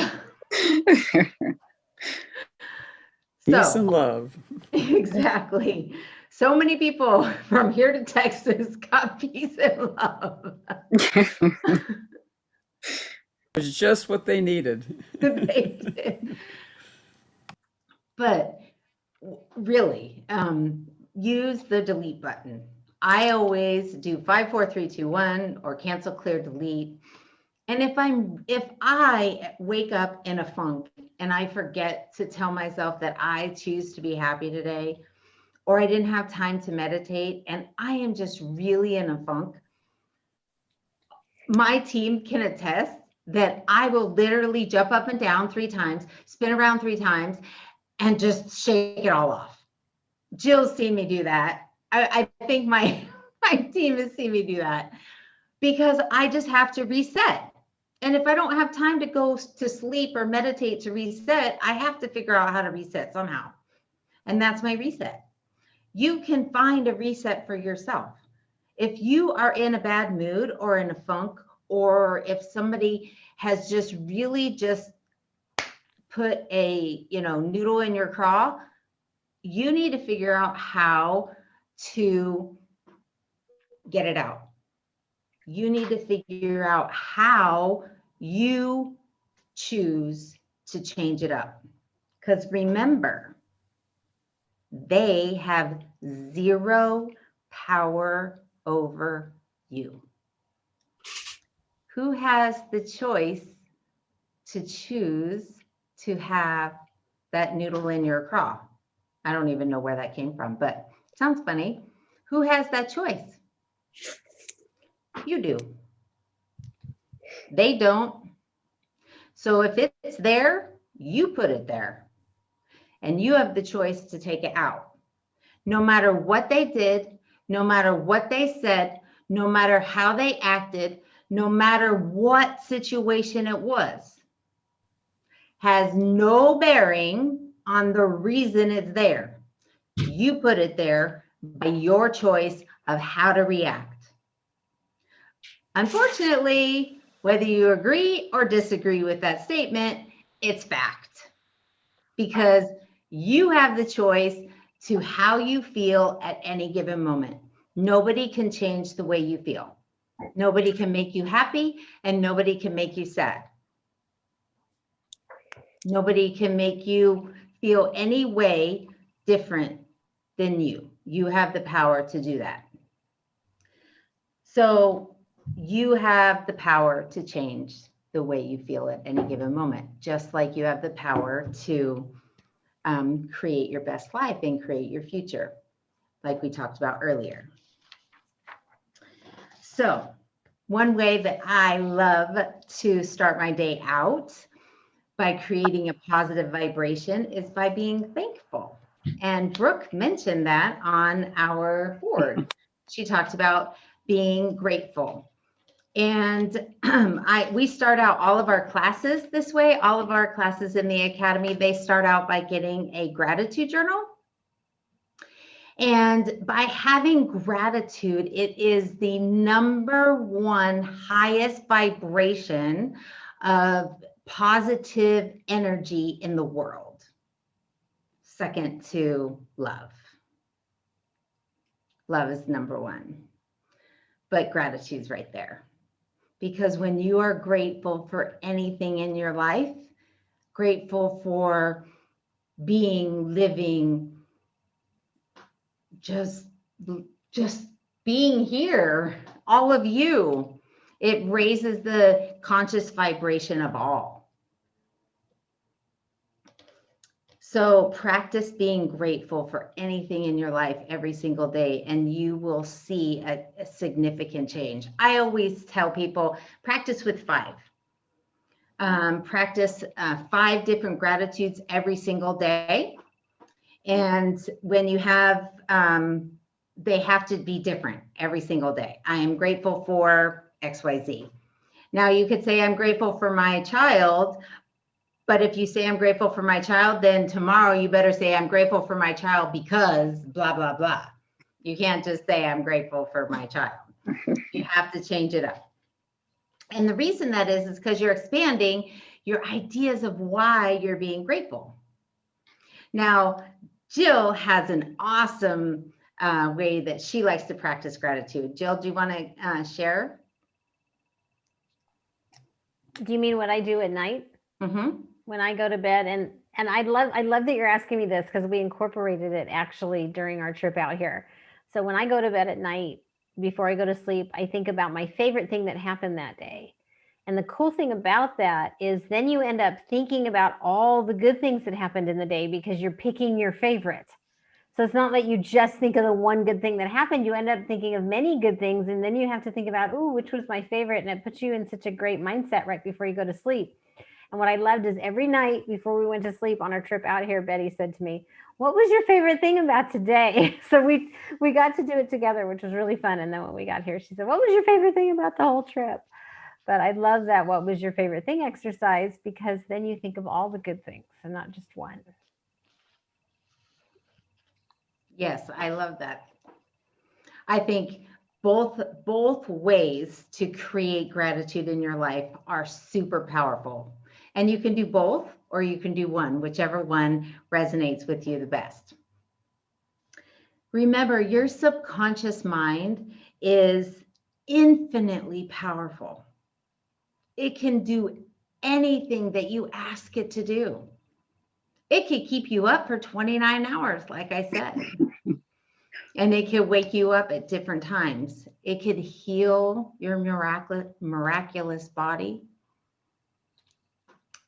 Peace and love. Exactly. So many people from here to Texas got peace and love. It's just what they needed. They did. But really, use the delete button. I always do 5, 4, 3, 2, 1 or cancel, clear, delete. And if I wake up in a funk and I forget to tell myself that I choose to be happy today, or I didn't have time to meditate and I am just really in a funk, my team can attest that I will literally jump up and down 3 times, spin around 3 times, and just shake it all off. Jill's seen me do that. I think my team has seen me do that because I just have to reset. And if I don't have time to go to sleep or meditate to reset, I have to figure out how to reset somehow. And that's my reset. You can find a reset for yourself. If you are in a bad mood or in a funk, or if somebody has just really just put a noodle in your craw, you need to figure out how to get it out. You need to figure out how you choose to change it up. Because remember, they have 0 power over you. Who has the choice to choose to have that noodle in your craw? I don't even know where that came from, but it sounds funny. Who has that choice? You do. They don't. So if it's there, you put it there. And you have the choice to take it out. No matter what they did, no matter what they said, no matter how they acted, no matter what situation it was. has no bearing on the reason it's there. You put it there by your choice of how to react. Unfortunately, whether you agree or disagree with that statement, it's fact. Because you have the choice to how you feel at any given moment. Nobody can change the way you feel. Nobody can make you happy, and nobody can make you sad. Nobody can make you feel any way different than you. You have the power to do that. So you have the power to change the way you feel at any given moment, just like you have the power to create your best life and create your future, like we talked about earlier. So one way that I love to start my day out by creating a positive vibration is by being thankful. And Brooke mentioned that on our board. She talked about being grateful. And we start out all of our classes this way. All of our classes in the academy, they start out by getting a gratitude journal. And by having gratitude, it is the #1 highest vibration of positive energy in the world, second to love. Love is #1, but gratitude's right there. Because when you are grateful for anything in your life, grateful for being, living, just being here, all of you, it raises the conscious vibration of all. So practice being grateful for anything in your life every single day, and you will see a significant change. I always tell people, practice with 5. Practice 5 different gratitudes every single day. And when you have, they have to be different every single day. I am grateful for XYZ. Now you could say, I'm grateful for my child. But if you say I'm grateful for my child, then tomorrow you better say I'm grateful for my child because blah, blah, blah. You can't just say I'm grateful for my child. You have to change it up. And the reason that is because you're expanding your ideas of why you're being grateful. Now, Jill has an awesome way that she likes to practice gratitude. Jill, do you want to share? Do you mean what I do at night? Mm-hmm. When I go to bed, and I love that you're asking me this, because we incorporated it actually during our trip out here. So when I go to bed at night, before I go to sleep, I think about my favorite thing that happened that day. And the cool thing about that is then you end up thinking about all the good things that happened in the day because you're picking your favorite. So it's not that you just think of the one good thing that happened. You end up thinking of many good things, and then you have to think about, ooh, which was my favorite? And it puts you in such a great mindset right before you go to sleep. And what I loved is every night before we went to sleep on our trip out here, Betty said to me, what was your favorite thing about today? So we got to do it together, which was really fun. And then when we got here, she said, what was your favorite thing about the whole trip? But I love that what was your favorite thing exercise, because then you think of all the good things and not just one. Yes, I love that. I think both ways to create gratitude in your life are super powerful. And you can do both, or you can do one, whichever one resonates with you the best. Remember, your subconscious mind is infinitely powerful. It can do anything that you ask it to do. It could keep you up for 29 hours, like I said. And it could wake you up at different times. It could heal your miraculous body.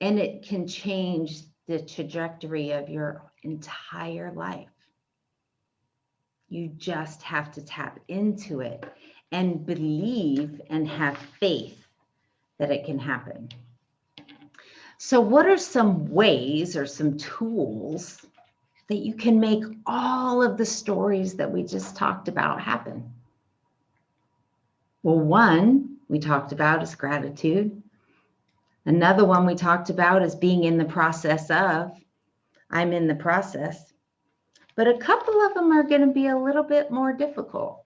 And it can change the trajectory of your entire life. You just have to tap into it and believe and have faith that it can happen. So what are some ways or some tools that you can make all of the stories that we just talked about happen? Well, one we talked about is gratitude. Another one we talked about is being in the process of. I'm in the process. But a couple of them are going to be a little bit more difficult.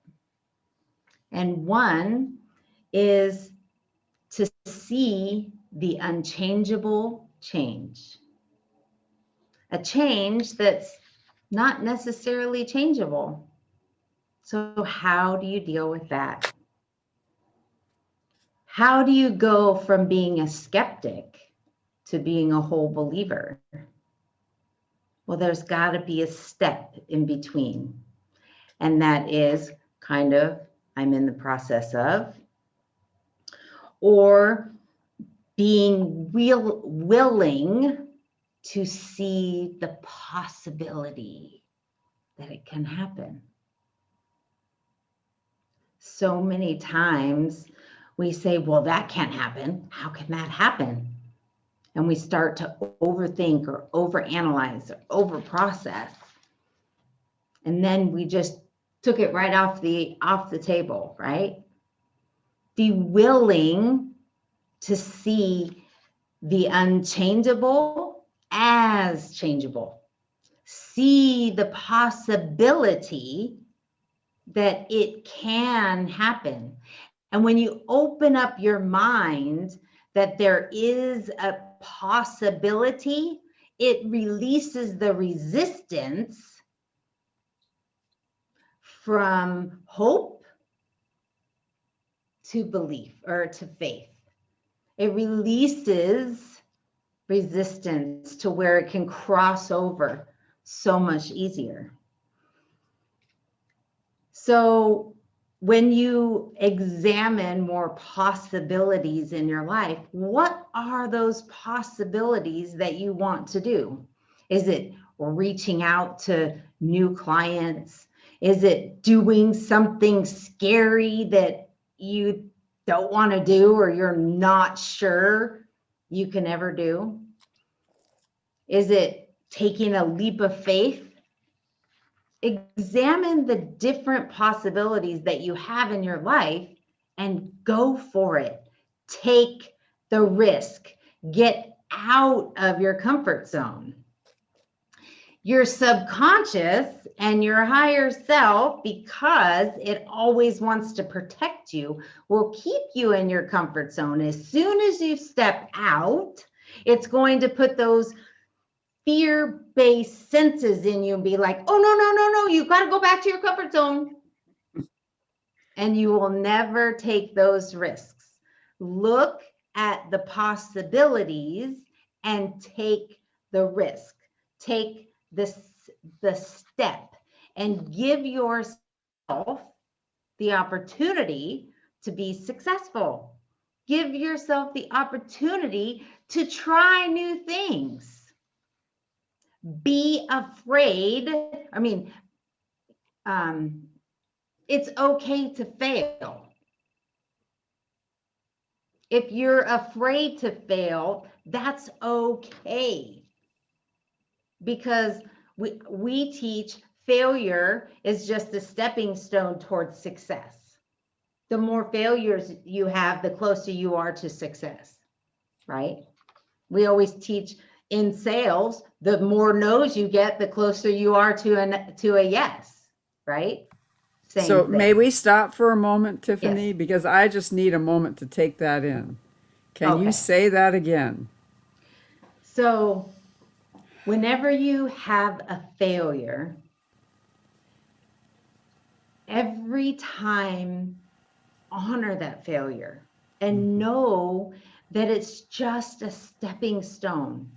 And one is to see the unchangeable change. A change that's not necessarily changeable. So how do you deal with that? How do you go from being a skeptic to being a whole believer? Well, there's got to be a step in between. And that is kind of, I'm in the process of, or being willing to see the possibility that it can happen. So many times we say, well, that can't happen. How can that happen? And we start to overthink or overanalyze or overprocess. And then we just took it right off the table, right? Be willing to see the unchangeable as changeable. See the possibility that it can happen. And when you open up your mind that there is a possibility, it releases the resistance from hope to belief or to faith. It releases resistance to where it can cross over so much easier. So when you examine more possibilities in your life, what are those possibilities that you want to do? Is it reaching out to new clients? Is it doing something scary that you don't want to do or you're not sure you can ever do? Is it taking a leap of faith? Examine the different possibilities that you have in your life and go for it. Take the risk. Get out of your comfort zone. Your subconscious and your higher self, because it always wants to protect you, will keep you in your comfort zone. As soon as you step out, it's going to put those fear-based senses in you and be like, oh, no, you got to go back to your comfort zone. And you will never take those risks. Look at the possibilities and take the risk. Take the step and give yourself the opportunity to be successful. Give yourself the opportunity to try new things. Be afraid. I mean, it's okay to fail. If you're afraid to fail, that's okay. Because we teach failure is just a stepping stone towards success. The more failures you have, the closer you are to success, right? We always teach in sales, the more no's you get, the closer you are to a yes, right? Same So thing. may we stop for a moment, Tiffany? Yes. Because I just need a moment to take that in. Can Okay. you say that again? So whenever you have a failure, every time honor that failure and know that it's just a stepping stone.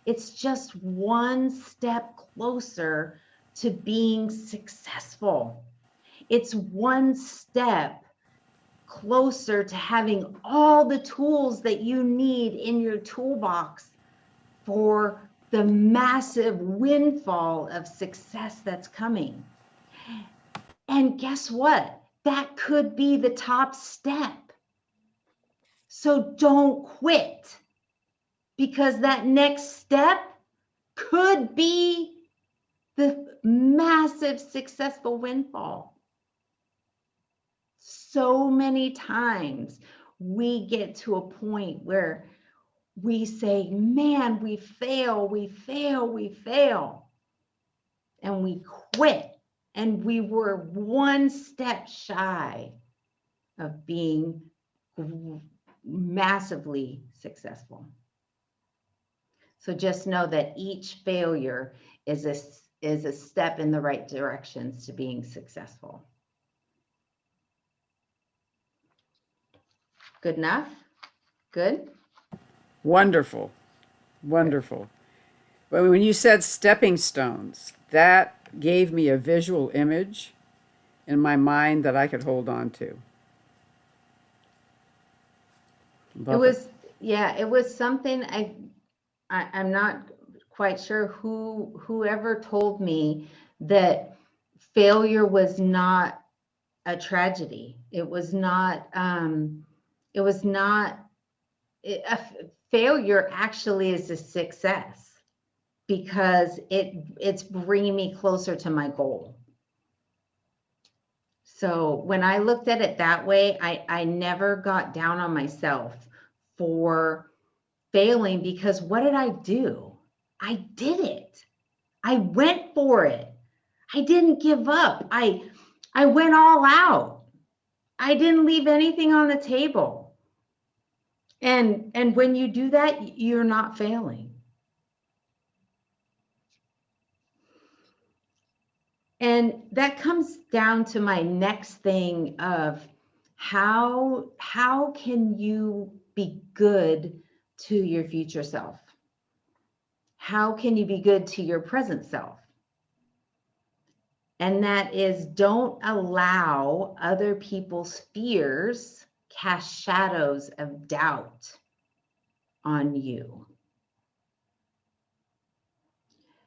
It's just one step closer to being successful. It's one step closer to having all the tools that you need in your toolbox for the massive windfall of success that's coming. And guess what? That could be the top step. So don't quit, because that next step could be the massive successful windfall. So many times we get to a point where we say, man, we fail, we fail, we fail. And we quit. And we were one step shy of being massively successful. So just know that each failure is a step in the right directions to being successful. Good enough? Good? Wonderful. Wonderful. But when you said stepping stones, that gave me a visual image in my mind that I could hold on to. Love It was something I'm not quite sure whoever told me that failure was not a tragedy. Failure actually is a success because it's bringing me closer to my goal. So when I looked at it that way, I never got down on myself for failing, because what did I do? I did it. I went for it. I didn't give up. I went all out. I didn't leave anything on the table. And when you do that, you're not failing. And that comes down to my next thing of how can you be good to your future self? How can you be good to your present self? And that is, don't allow other people's fears cast shadows of doubt on you.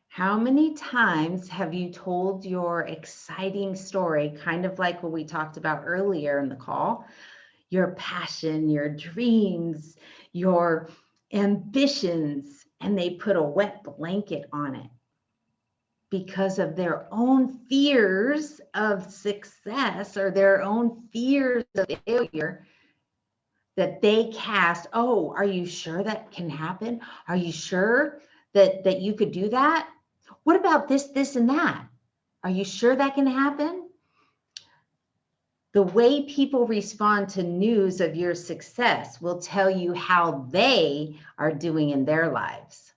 How many times have you told your exciting story, kind of like what we talked about earlier in the call, your passion, your dreams, your ambitions, and they put a wet blanket on it because of their own fears of success or their own fears of failure, that they cast, oh, are you sure that can happen? Are you sure that you could do that? What about this, this, and that? Are you sure that can happen? The way people respond to news of your success will tell you how they are doing in their lives.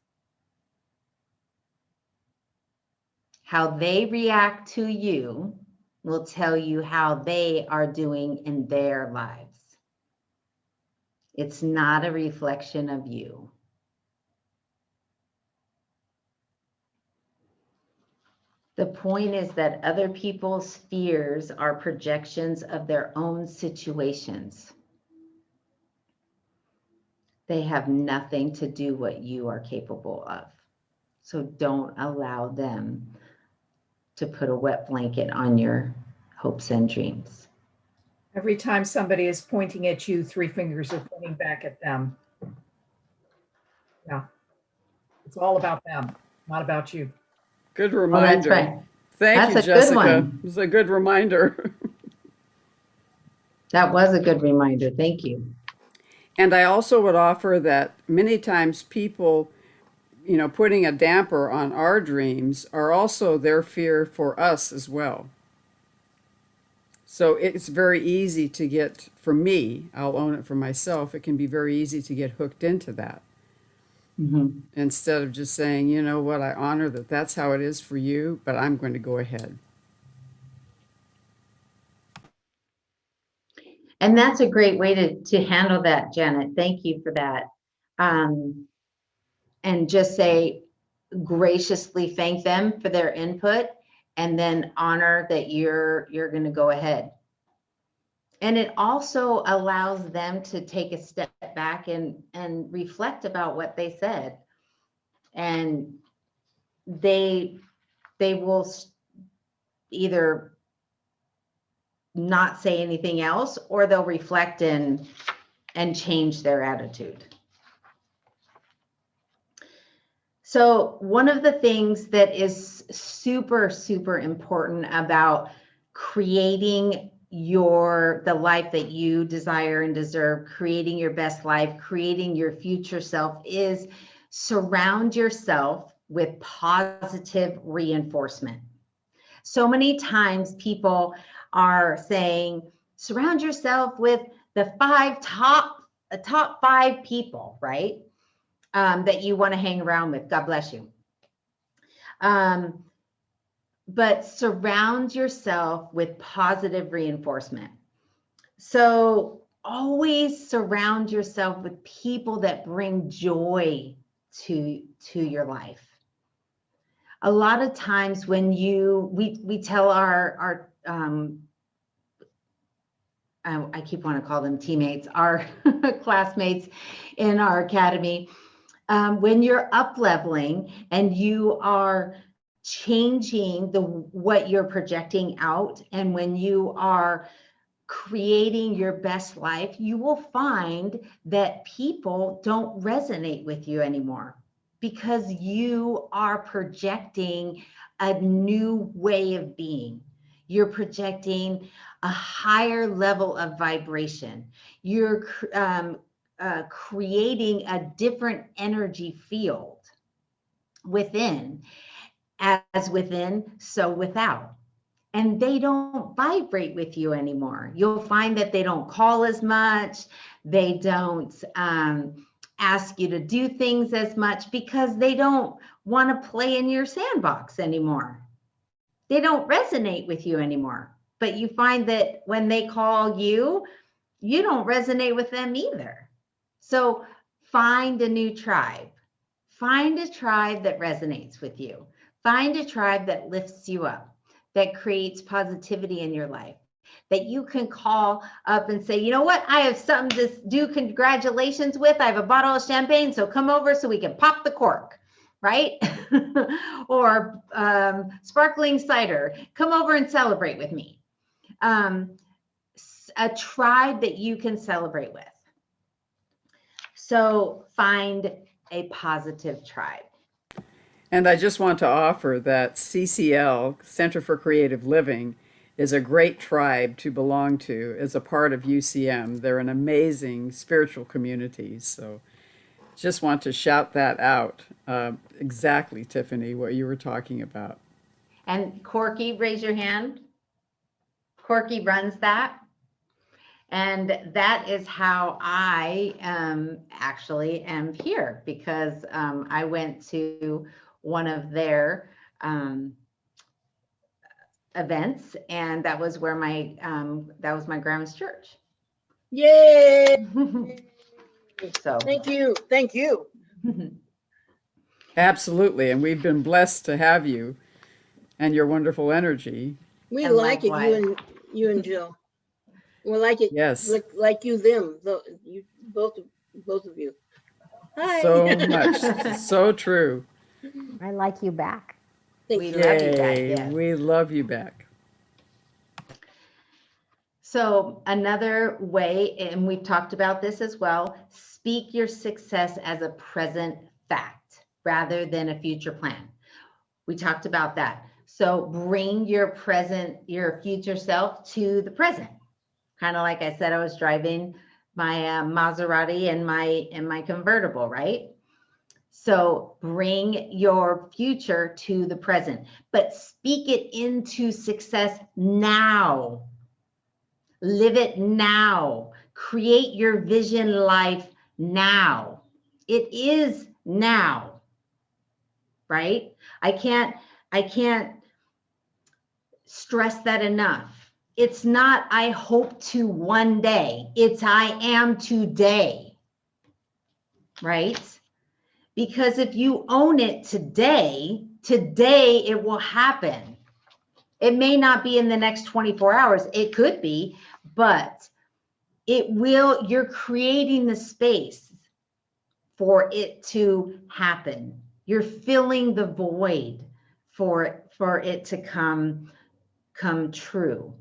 How they react to you will tell you how they are doing in their lives. It's not a reflection of you. The point is that other people's fears are projections of their own situations. They have nothing to do what you are capable of. So don't allow them to put a wet blanket on your hopes and dreams. Every time somebody is pointing at you, three fingers are pointing back at them. Yeah. It's all about them, not about you. Good Oh, reminder. that's right. Thank That's you, a good Jessica. one. It was a good reminder. That was a good reminder. Thank you. And I also would offer that many times people, putting a damper on our dreams are also their fear for us as well. So it's very easy to get, for me, I'll own it for myself, it can be very easy to get hooked into that. Mm-hmm. Instead of just saying, you know what, I honor that that's how it is for you, but I'm going to go ahead. And that's a great way to handle that, Janet. Thank you for that. And just say, graciously thank them for their input, and then honor that you're going to go ahead. And it also allows them to take a step back and reflect about what they said. And they will either not say anything else, or they'll reflect and change their attitude. So one of the things that is super, super important about creating the life that you desire and deserve, creating your best life, creating your future self, is surround yourself with positive reinforcement. So many times people are saying, surround yourself with the top 5 people, right? That you want to hang around with. God bless you. But surround yourself with positive reinforcement. So always surround yourself with people that bring joy to your life. A lot of times when we tell our I keep wanting to call them teammates, our classmates in our academy, when you're up leveling and you are changing what you're projecting out, and when you are creating your best life, you will find that people don't resonate with you anymore, because you are projecting a new way of being. You're projecting a higher level of vibration. You're creating a different energy field within. As within, so without. And they don't vibrate with you anymore. You'll find that they don't call as much. They don't ask you to do things as much, because they don't want to play in your sandbox anymore. They don't resonate with you anymore. But you find that when they call you, you don't resonate with them either. So find a new tribe. Find a tribe that resonates with you. Find a tribe that lifts you up, that creates positivity in your life, that you can call up and say, you know what, I have something to do congratulations with. I have a bottle of champagne, so come over so we can pop the cork, right? Or sparkling cider. Come over and celebrate with me. A tribe that you can celebrate with. So find a positive tribe. And I just want to offer that CCL, Center for Creative Living, is a great tribe to belong to as a part of UCM. They're an amazing spiritual community. So just want to shout that out. Exactly, Tiffany, what you were talking about. And Corky, raise your hand. Corky runs that. And that is how I actually am here, because I went to one of their events, and that was where that was my grandma's church. Yay! So Thank you. Thank you. Absolutely. And we've been blessed to have you and your wonderful energy. We And like likewise. it, you and Jill. We like it. Yes. Like you, them, you both of you. Hi. So much. So true. I like you back. we love you back. Yay. Yes. We love you back. So another way, and we've talked about this as well, speak your success as a present fact rather than a future plan. We talked about that. So bring your future self to the present. Kind of like I said, I was driving my Maserati and my convertible, right? So bring your future to the present, but speak it into success now. Live it now. Create your vision life now. It is now, right? I can't stress that enough. It's not, I hope to one day. It's, I am today, right? Because if you own it today it will happen. It may not be in the next 24 hours. It could be, but it will, you're creating the space for it to happen. You're filling the void for it to come true.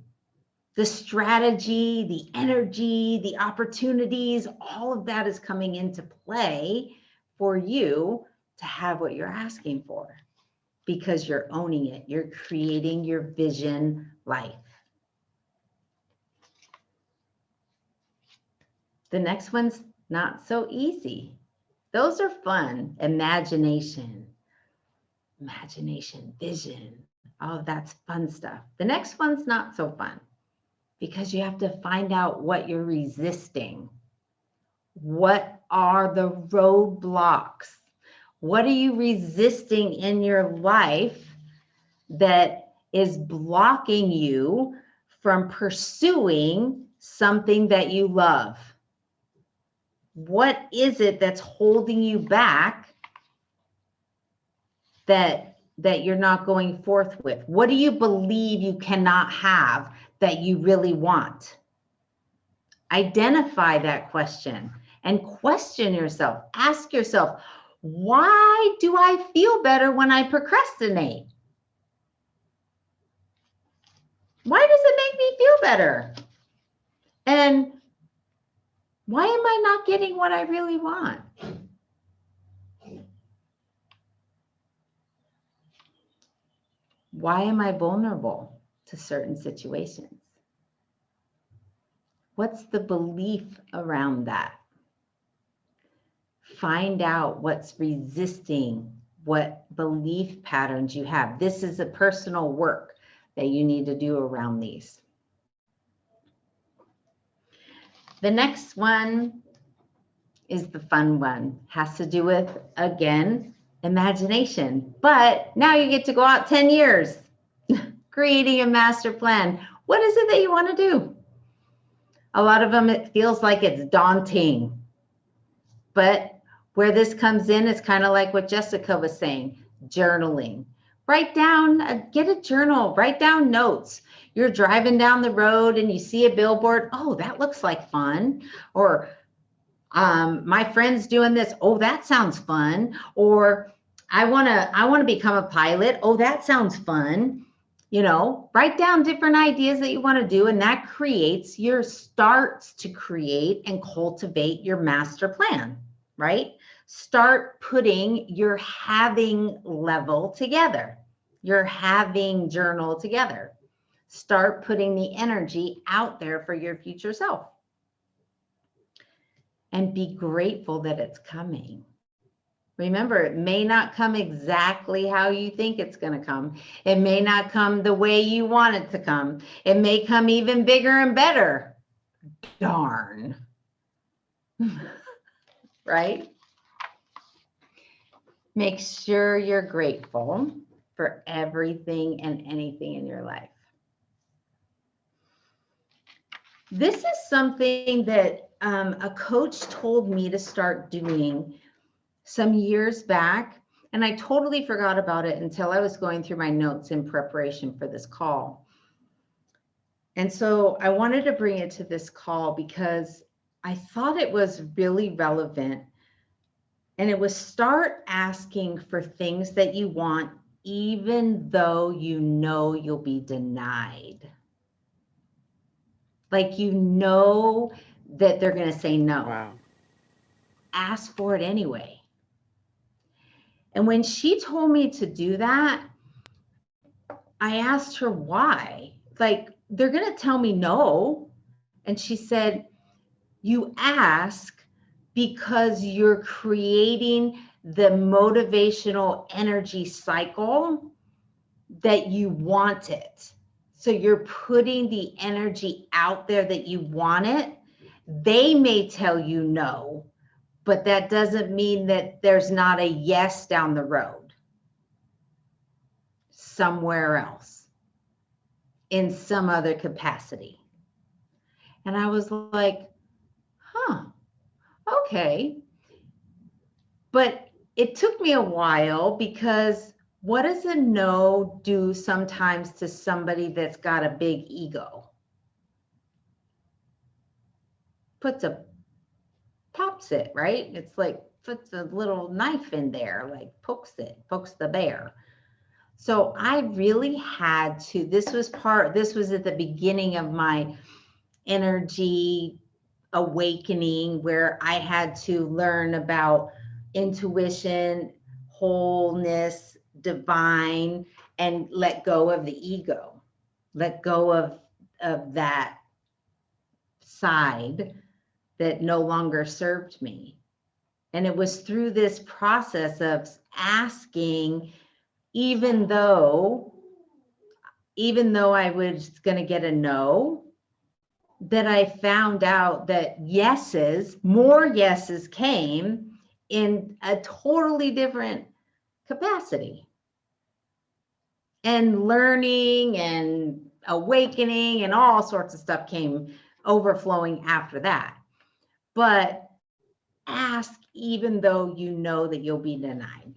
The strategy, the energy, the opportunities, all of that is coming into play for you to have what you're asking for, because you're owning it. You're creating your vision life. The next one's not so easy. Those are fun. Imagination, vision. Oh, that's fun stuff. The next one's not so fun because you have to find out what you're resisting. What are the roadblocks? What are you resisting in your life that is blocking you from pursuing something that you love? What is it that's holding you back that you're not going forth with? What do you believe you cannot have that you really want? Identify that question and question yourself. Ask yourself, why do I feel better when I procrastinate? Why does it make me feel better? And why am I not getting what I really want? Why am I vulnerable to certain situations? What's the belief around that? Find out what's resisting, what belief patterns you have. This is a personal work that you need to do around these. The next one is the fun one. Has to do with, again, imagination. But now you get to go out 10 years, creating a master plan. What is it that you want to do? A lot of them, it feels like it's daunting. But where this comes in is kind of like what Jessica was saying, journaling. Write down, get a journal, write down notes. You're driving down the road and you see a billboard. Oh, that looks like fun. Or my friend's doing this. Oh, that sounds fun. Or I want to become a pilot. Oh, that sounds fun. You know, write down different ideas that you want to do, and that starts to create and cultivate your master plan, right? Start putting your having level together, your having journal together. Start putting the energy out there for your future self. And be grateful that it's coming. Remember, it may not come exactly how you think it's going to come. It may not come the way you want it to come. It may come even bigger and better. Darn. Right? Make sure you're grateful for everything and anything in your life. This is something that a coach told me to start doing some years back, and I totally forgot about it until I was going through my notes in preparation for this call. And so I wanted to bring it to this call because I thought it was really relevant. And it was start asking for things that you want, even though you know you'll be denied. Like you know that they're going to say no. Wow. Ask for it anyway. And when she told me to do that, I asked her why. Like, they're going to tell me no. And she said, you ask because you're creating the motivational energy cycle that you want it. So you're putting the energy out there that you want it. They may tell you no, but that doesn't mean that there's not a yes down the road somewhere else in some other capacity. And I was like, huh, okay. But it took me a while because what does a no do sometimes to somebody that's got a big ego? Pops it, right? It's like puts a little knife in there, like pokes the bear. So I really had to, this was at the beginning of my energy awakening where I had to learn about intuition, wholeness, divine, and let go of the ego, let go of that side that no longer served me. And it was through this process of asking, even though I was going to get a no, that I found out that more yeses came in a totally different capacity. And learning and awakening and all sorts of stuff came overflowing after that. But ask even though you know that you'll be denied.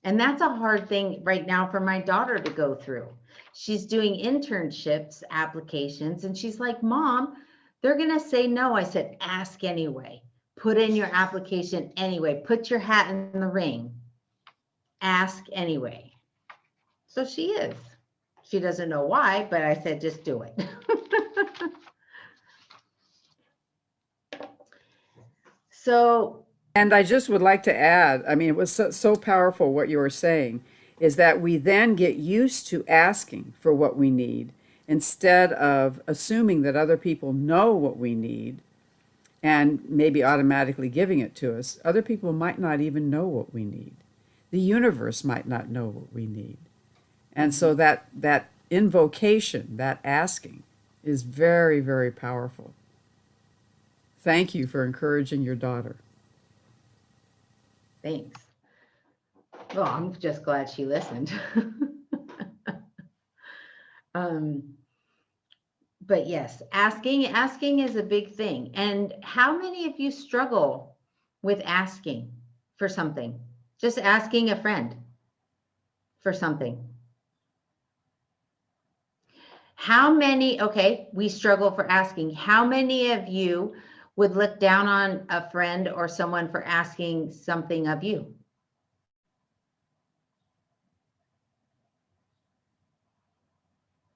And that's a hard thing right now for my daughter to go through. She's doing internships applications and she's like, Mom, they're going to say no. I said, ask anyway. Put in your application anyway. Put your hat in the ring. Ask anyway. So she is. She doesn't know why, but I said, just do it. So, And I just would like to add, I mean, it was so powerful what you were saying, is that we then get used to asking for what we need instead of assuming that other people know what we need and maybe automatically giving it to us. Other people might not even know what we need. The universe might not know what we need. And so that invocation, that asking, is very, very powerful. Thank you for encouraging your daughter. thanks. Well, I'm just glad she listened. But yes, asking is a big thing. And how many of you struggle with asking for something? Just asking a friend for something. How many, okay, we struggle for asking. How many of you would look down on a friend or someone for asking something of you?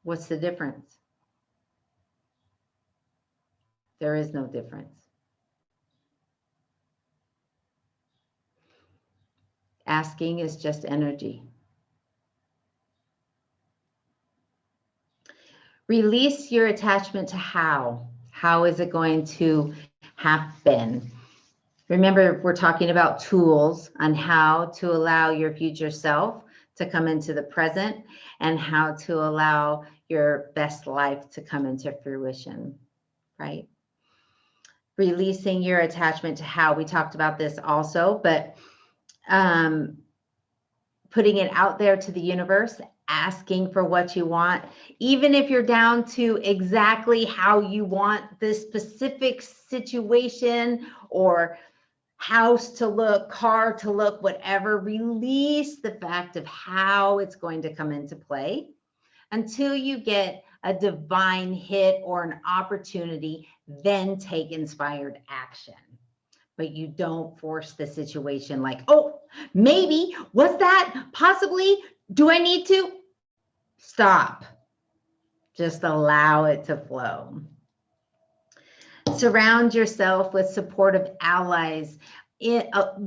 What's the difference? There is no difference. Asking is just energy. Release your attachment to how. How is it going to happen? Remember, we're talking about tools on how to allow your future self to come into the present and how to allow your best life to come into fruition, right? Releasing your attachment to how. We talked about this also, but putting it out there to the universe, asking for what you want, even if you're down to exactly how you want this specific situation or house to look, car to look, whatever. Release the fact of how it's going to come into play until you get a divine hit or an opportunity, then take inspired action. But you don't force the situation like, oh, maybe, was that possibly, do I need to? Stop. Just allow it to flow. Surround yourself with supportive allies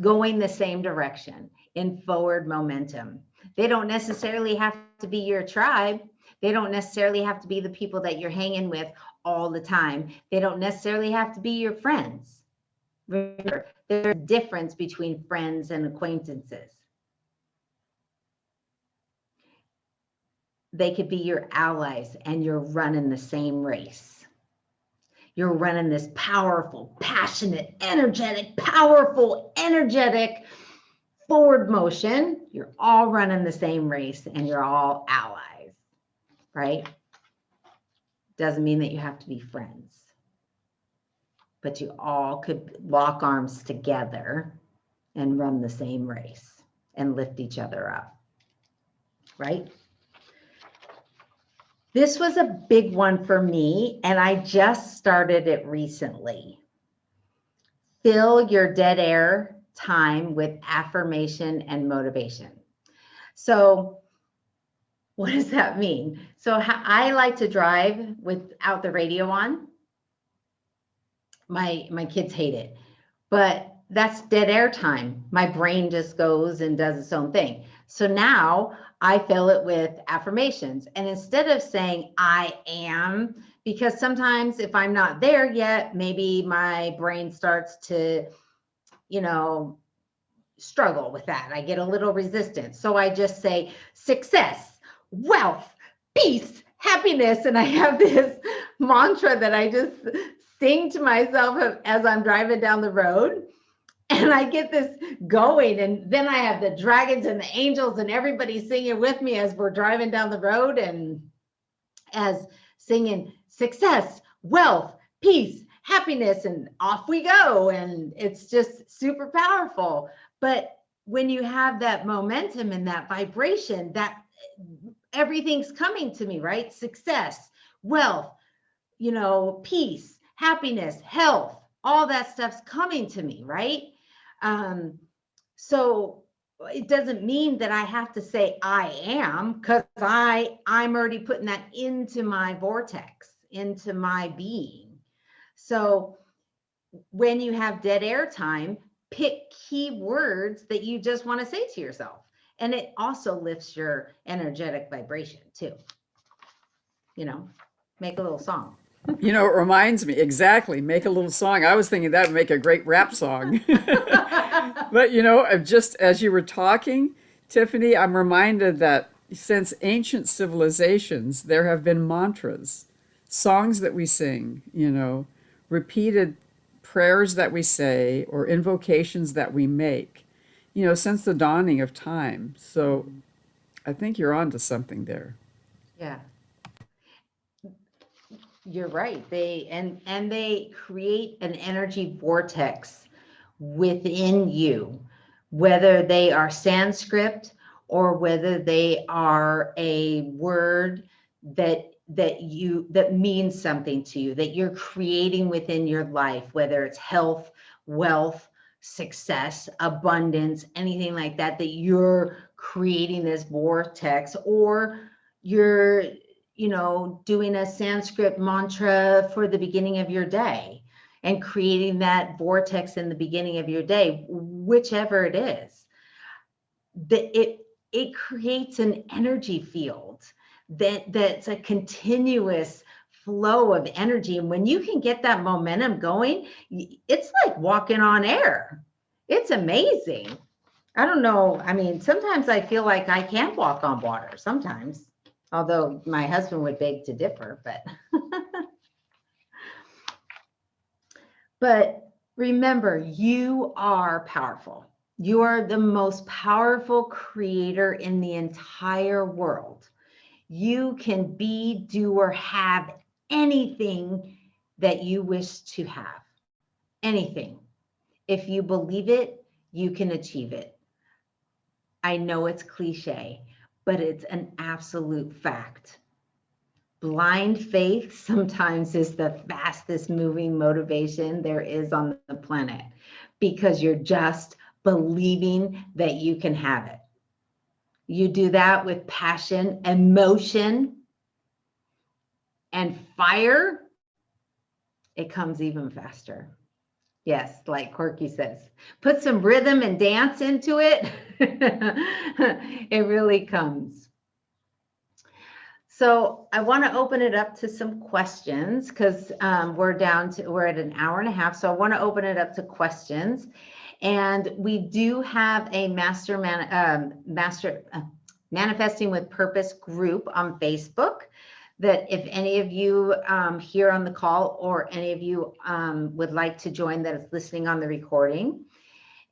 going the same direction in forward momentum. They don't necessarily have to be your tribe. They don't necessarily have to be the people that you're hanging with all the time. They don't necessarily have to be your friends. Remember, there's a difference between friends and acquaintances. They could be your allies and you're running the same race. You're running this powerful, passionate, energetic, powerful, energetic forward motion. You're all running the same race and you're all allies, right? Doesn't mean that you have to be friends, but you all could lock arms together and run the same race and lift each other up, right? This was a big one for me, and I just started it recently. Fill your dead air time with affirmation and motivation. So what does that mean? So I like to drive without the radio on. My kids hate it, but that's dead air time. My brain just goes and does its own thing. So now I fill it with affirmations. And instead of saying I am, because sometimes if I'm not there yet, maybe my brain starts to, you know, struggle with that. I get a little resistant. So I just say success, wealth, peace, happiness. And I have this mantra that I just sing to myself as I'm driving down the road. And I get this going. And then I have the dragons and the angels and everybody singing with me as we're driving down the road, and as singing success, wealth, peace, happiness, and off we go. And it's just super powerful. But when you have that momentum and that vibration, that everything's coming to me, right? Success, wealth, you know, peace, happiness, health, all that stuff's coming to me, right? So it doesn't mean that I have to say I am, because I'm already putting that into my vortex, into my being. So when you have dead air time, pick key words that you just want to say to yourself. And it also lifts your energetic vibration too. You know, make a little song. You know, it reminds me, exactly, make a little song. I was thinking that would make a great rap song. But, you know, just as you were talking, Tiffany, I'm reminded that since ancient civilizations, there have been mantras, songs that we sing, you know, repeated prayers that we say or invocations that we make, you know, since the dawning of time. So I think you're onto something there. Yeah. You're right. They create an energy vortex within you, whether they are Sanskrit or whether they are a word that means something to you, that you're creating within your life, whether it's health, wealth, success, abundance, anything like that, that you're creating this vortex, or you're, you know, doing a Sanskrit mantra for the beginning of your day and creating that vortex in the beginning of your day, whichever it is, that it creates an energy field that's a continuous flow of energy. And when you can get that momentum going, it's like walking on air. It's amazing. I don't know. I mean, sometimes I feel like I can't walk on water sometimes, although my husband would beg to differ, but remember, you are powerful. You are the most powerful creator in the entire world. You can be, do, or have anything that you wish to have. Anything. If you believe it, you can achieve it. I know it's cliche, but it's an absolute fact. Blind faith sometimes is the fastest moving motivation there is on the planet, because you're just believing that you can have it. You do that with passion, emotion, and fire, it comes even faster. Yes, like Corky says, put some rhythm and dance into it. It really comes. So I want to open it up to some questions, because we're at an hour and a half. So I want to open it up to questions. And we do have a Manifesting with Purpose group on Facebook, that if any of you here on the call, or any of you would like to join, that is listening on the recording,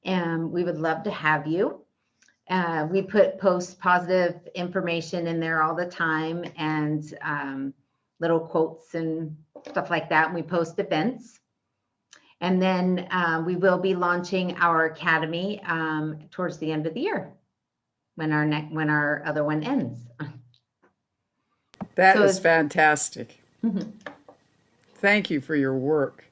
and we would love to have you. We post positive information in there all the time, and little quotes and stuff like that. And we post events. And then we will be launching our academy towards the end of the year, when our other one ends. That So is fantastic. Thank you for your work.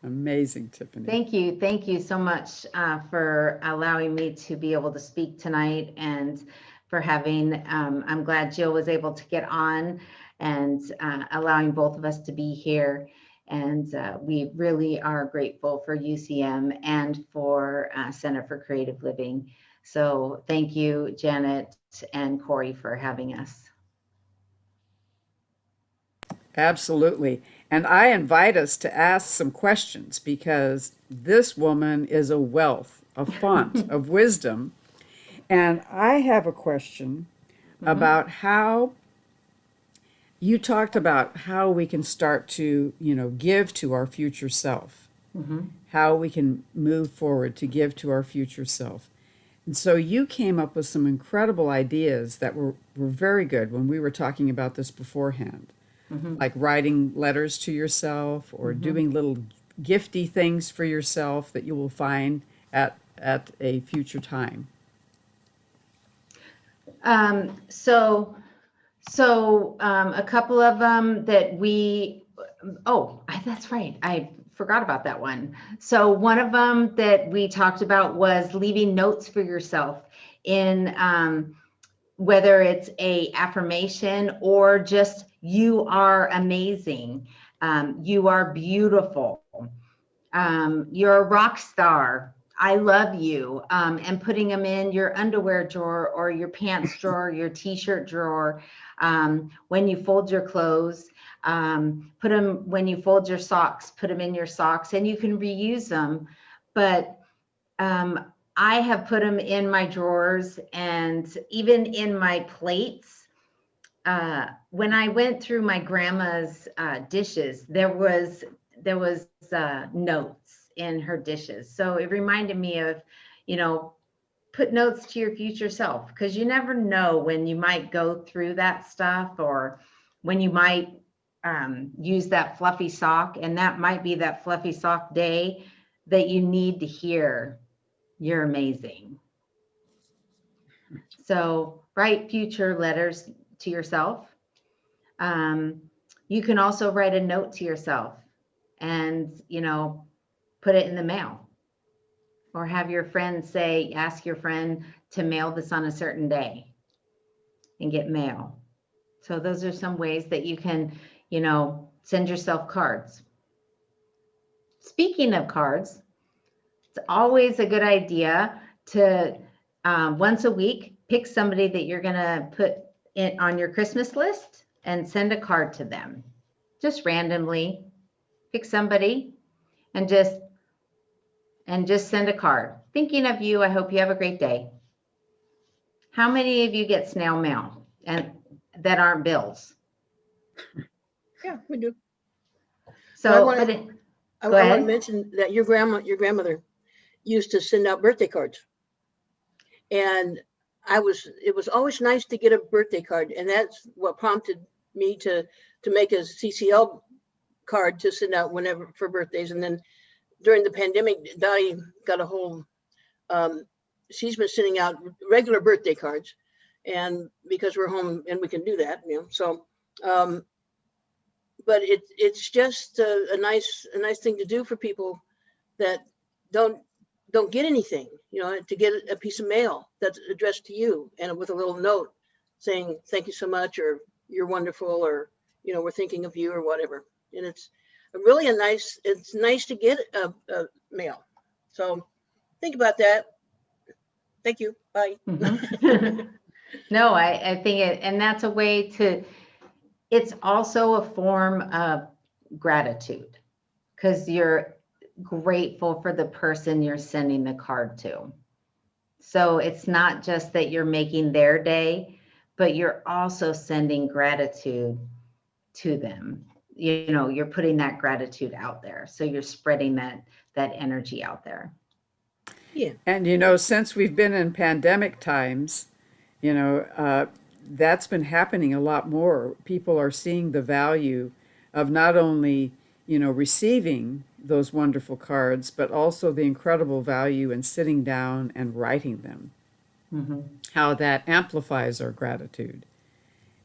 Amazing, Tiffany. Thank you. Thank you so much for allowing me to be able to speak tonight, and for having, I'm glad Jill was able to get on, and allowing both of us to be here. And we really are grateful for UCM and for Center for Creative Living. So thank you, Janet and Corey, for having us. Absolutely. And I invite us to ask some questions because this woman is a wealth, a font of wisdom. And I have a question about how you talked about how we can start to, give to our future self, how we can move forward to give to our future self. And so you came up with some incredible ideas that were very good when we were talking about this beforehand, like writing letters to yourself or doing little gifty things for yourself that you will find at a future time. A couple of them that that's right. I forgot about that one. So one of them that we talked about was leaving notes for yourself in, whether it's a affirmation or just you are amazing. You are beautiful. You're a rock star. I love you. And putting them in your underwear drawer or your pants drawer, your t-shirt drawer. When you fold your clothes, put them, when you fold your socks, put them in your socks, and you can reuse them. But I have put them in my drawers and even in my plates. When I went through my grandma's dishes, there was notes in her dishes. So it reminded me of, put notes to your future self, because you never know when you might go through that stuff or when you might use that fluffy sock, and that might be that fluffy sock day that you need to hear you're amazing. So write future letters to yourself. You can also write a note to yourself and, put it in the mail, or have your friend ask your friend to mail this on a certain day and get mail. So those are some ways that you can, send yourself cards. Speaking of cards, it's always a good idea to once a week, pick somebody that you're going to put in on your Christmas list and send a card to them. Just randomly pick somebody and just send a card. Thinking of you, I hope you have a great day. How many of you get snail mail and that aren't bills? Yeah, we do. So I want but to it- Go ahead. mention that your grandmother used to send out birthday cards. And it was always nice to get a birthday card. And that's what prompted me to make a CCL card to send out whenever for birthdays. And then during the pandemic, Dottie got a whole, she's been sending out regular birthday cards, and because we're home and we can do that, so, but it's just a nice thing to do for people that don't get anything, to get a piece of mail that's addressed to you and with a little note saying, thank you so much, or you're wonderful, or, we're thinking of you, or whatever. And it's really it's nice to get a mail. So think about that. Thank you. Bye. Mhm. No, I think and that's a way it's also a form of gratitude, because you're grateful for the person you're sending the card to. So it's not just that you're making their day, but you're also sending gratitude to them. You're putting that gratitude out there. So you're spreading that energy out there. Yeah. And since we've been in pandemic times, that's been happening a lot more. People are seeing the value of not only, receiving those wonderful cards, but also the incredible value in sitting down and writing them. How that amplifies our gratitude.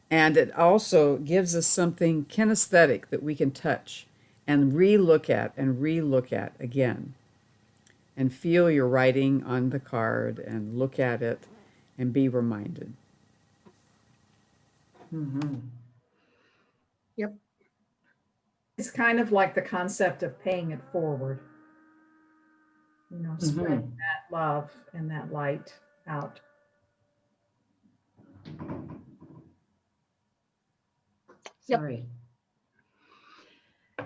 And it also gives us something kinesthetic that we can touch and relook at again. And feel your writing on the card and look at it and be reminded. Yep. It's kind of like the concept of paying it forward. Spreading that love and that light out. Yep. Sorry.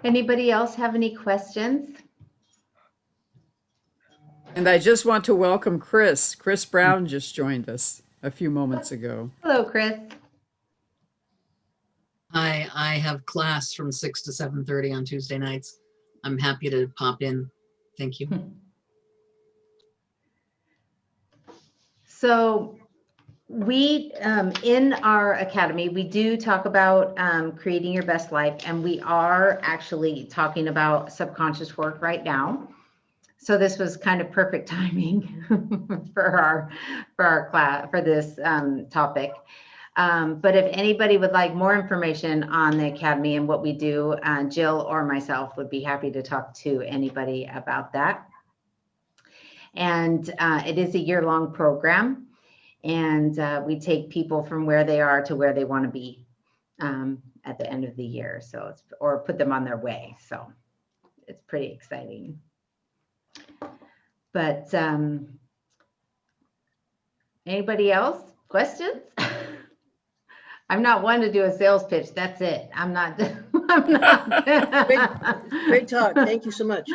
Anybody else have any questions? And I just want to welcome Chris. Chris Brown just joined us a few moments ago. Hello, Chris. I have class from 6 to 7:30 on Tuesday nights. I'm happy to pop in. Thank you. So we, in our academy, we do talk about creating your best life, and we are actually talking about subconscious work right now. So this was kind of perfect timing for our class, for this topic. But if anybody would like more information on the academy and what we do, Jill or myself would be happy to talk to anybody about that. And it is a year-long program, and we take people from where they are to where they want to be at the end of the year. So it's, or put them on their way. So it's pretty exciting. But anybody else? Questions? I'm not one to do a sales pitch. That's it. I'm not. Great talk. Thank you so much.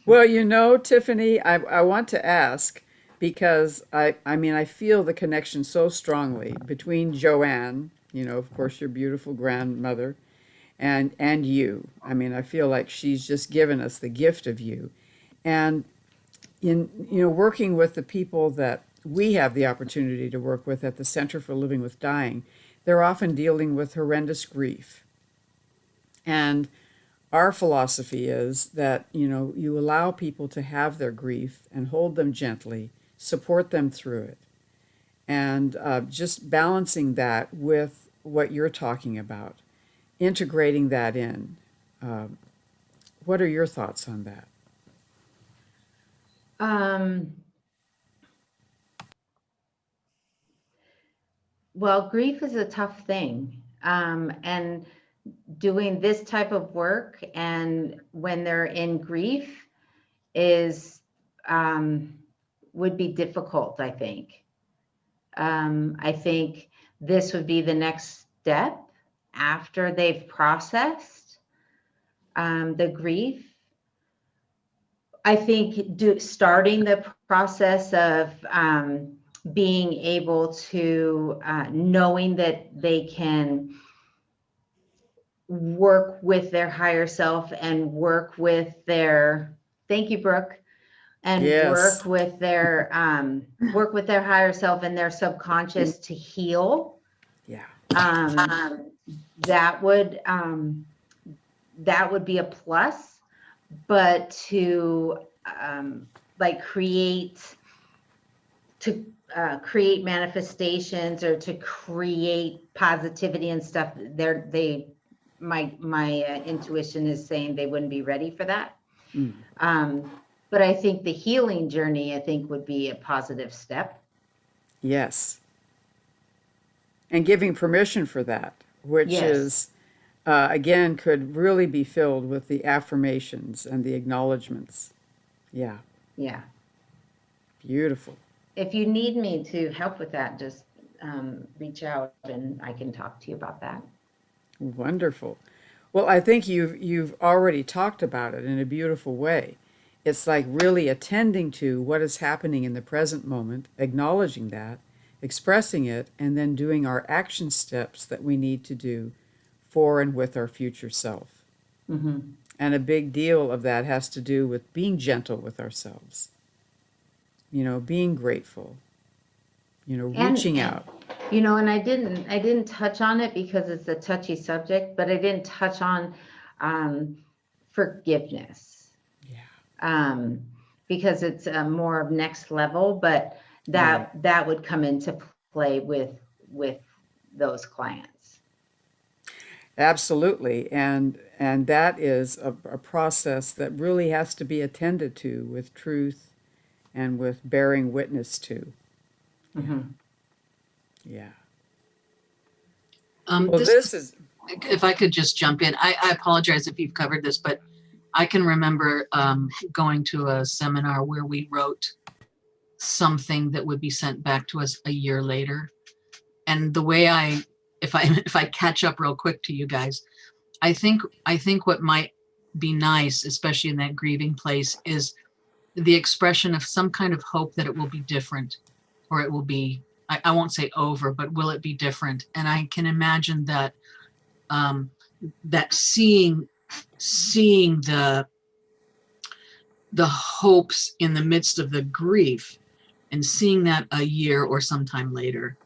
Well, you know, Tiffany, I want to ask because I mean, I feel the connection so strongly between Joanne, you know, of course, your beautiful grandmother, and you. I mean, I feel like she's just given us the gift of you. And in, you know, working with the people that we have the opportunity to work with at the Center for Living with Dying, they're often dealing with horrendous grief. And our philosophy is that, you know, you allow people to have their grief and hold them gently, support them through it. And just balancing that with what you're talking about, integrating that in. What are your thoughts on that? Well, grief is a tough thing. And doing this type of work and when they're in grief is, would be difficult, I think. I think this would be the next step after they've processed the grief. I think starting the process of being able to, knowing that they can work with their higher self and work with their, thank you, Brooke, and Yes. work with their higher self and their subconscious to heal. Yeah. That would be a plus, but to create manifestations or to create positivity and stuff, my intuition is saying they wouldn't be ready for that. But I think the healing journey, I think, would be a positive step. Yes. And giving permission for that, which Yes. is, again, could really be filled with the affirmations and the acknowledgments. Yeah. Yeah. Beautiful. If you need me to help with that, just reach out and I can talk to you about that. Wonderful. Well, I think you've already talked about it in a beautiful way. It's like really attending to what is happening in the present moment, acknowledging that, expressing it, and then doing our action steps that we need to do for and with our future self. Mm-hmm. And a big deal of that has to do with being gentle with ourselves. You know, being grateful, you know, reaching out. You know, and I didn't touch on it because it's a touchy subject, but I didn't touch on forgiveness. Yeah. Because it's more of next level, but that would come into play with those clients. Absolutely. And that is a process that really has to be attended to with truth and with bearing witness to. Mm-hmm. Yeah. Well, if I could just jump in, I apologize if you've covered this, but I can remember going to a seminar where we wrote something that would be sent back to us a year later. And the way if I catch up real quick to you guys, I think what might be nice, especially in that grieving place, is the expression of some kind of hope that it will be different, or it will be, I won't say over, but will it be different? And I can imagine that that seeing the hopes in the midst of the grief, and seeing that a year or sometime later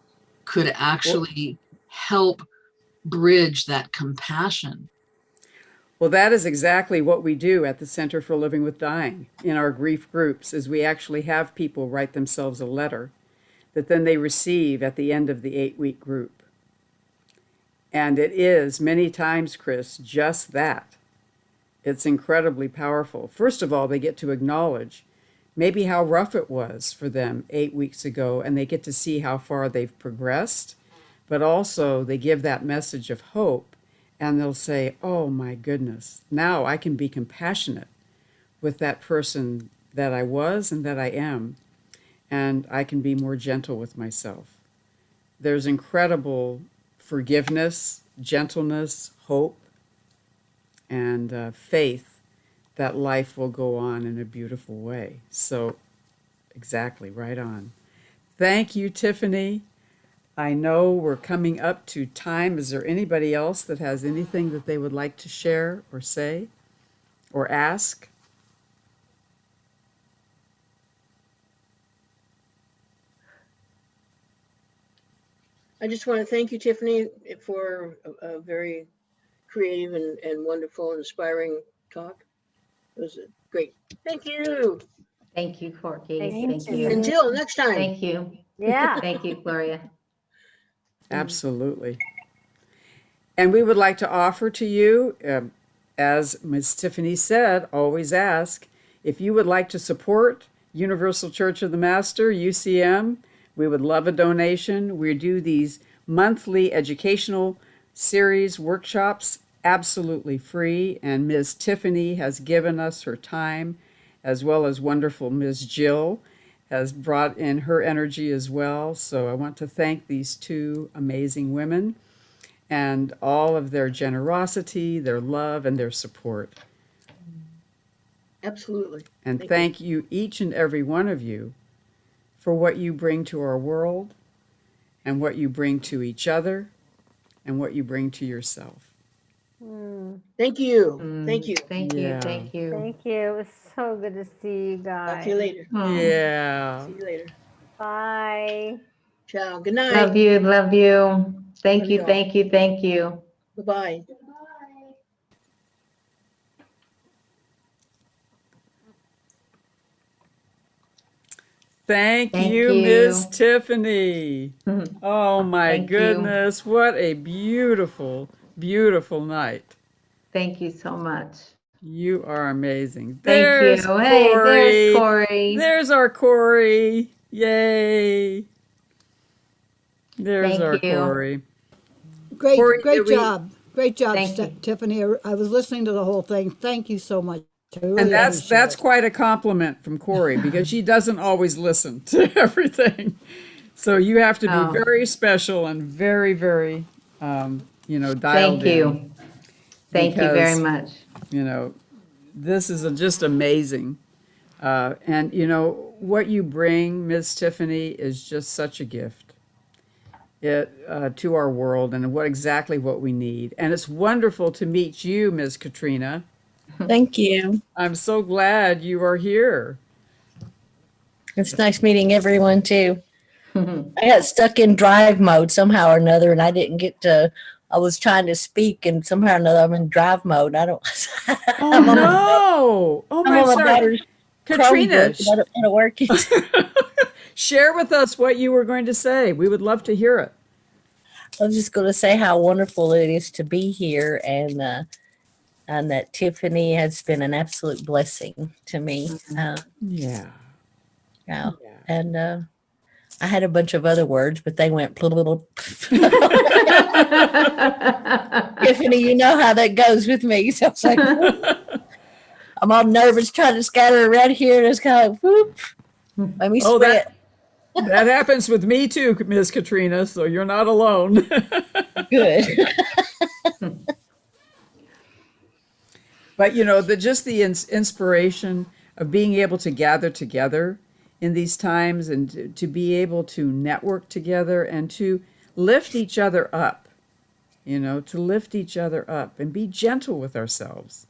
could actually help bridge that compassion. Well, that is exactly what we do at the Center for Living with Dying in our grief groups, is we actually have people write themselves a letter that then they receive at the end of the 8-week group. And it is many times, Chris, just that. It's incredibly powerful. First of all, they get to acknowledge maybe how rough it was for them 8 weeks ago, and they get to see how far they've progressed. But also they give that message of hope, and they'll say, oh my goodness, now I can be compassionate with that person that I was and that I am, and I can be more gentle with myself. There's incredible forgiveness, gentleness, hope, and faith that life will go on in a beautiful way. So exactly, right on. Thank you, Tiffany. I know we're coming up to time. Is there anybody else that has anything that they would like to share or say or ask? I just want to thank you, Tiffany, for a very creative and wonderful and inspiring talk. It was great. Thank you. Thank you, Corky. Thank Thank you. Until next time. Thank you. Yeah. Thank you, Gloria. Absolutely. And we would like to offer to you, as Ms. Tiffany said, always ask, if you would like to support Universal Church of the Master, UCM, we would love a donation. We do these monthly educational series workshops absolutely free, and Ms. Tiffany has given us her time, as well as wonderful Ms. Jill has brought in her energy as well. So I want to thank these two amazing women and all of their generosity, their love, and their support. Absolutely. And Thank thank you, each and every one of you, for what you bring to our world and what you bring to each other and what you bring to yourself. Thank you. Thank you. Thank you. Yeah. Thank you. Thank you. It was so good to see you Talk to you guys. later. Yeah. See you later. Bye. Ciao. Good night. Love you. Love you. Thank Love you. you all. Thank you. Thank you. Bye-bye. Thank Thank you, you. Miss Tiffany. Oh my Thank you. goodness, what a beautiful, beautiful night. Thank you so much. You are amazing. Thank There's you. Hey, there's Corey. There's our Corey. Yay. There's Thank our you. Corey. Great, Corey, great did we- job. Great job, Thank you. Tiffany. I was listening to the whole thing. Thank you so much. I really And that's appreciate it. quite a compliment from Corey, because she doesn't always listen to everything. So you have to be Oh. very special and very, very, dialed Thank in. you. Thank you very because, much. This is just amazing. And what you bring, Ms. Tiffany, is just such a gift to our world, and exactly what we need. And it's wonderful to meet you, Ms. Katrina. Thank you. I'm so glad you are here. It's nice meeting everyone too. I got stuck in drive mode somehow or another, and I didn't get to. I was trying to speak, and somehow or another I'm in drive mode. I don't. Oh I'm on my- no! Oh I'm my on my sorry, daughter's Katrina. Chromebook, and I don't know how to work it. Share with us what you were going to say. We would love to hear it. I was just going to say how wonderful it is to be here, and that Tiffany has been an absolute blessing to me. Yeah. Yeah. And I had a bunch of other words, but they went little. Tiffany, you know how that goes with me. So it's like, I'm all nervous trying to scatter around here, and it's kind of like, whoop. Let me Oh, sweat. That happens with me too, Ms. Katrina, so you're not alone. Good. But you know, just the inspiration of being able to gather together in these times and to be able to network together and to lift each other up, you know, to lift each other up and be gentle with ourselves.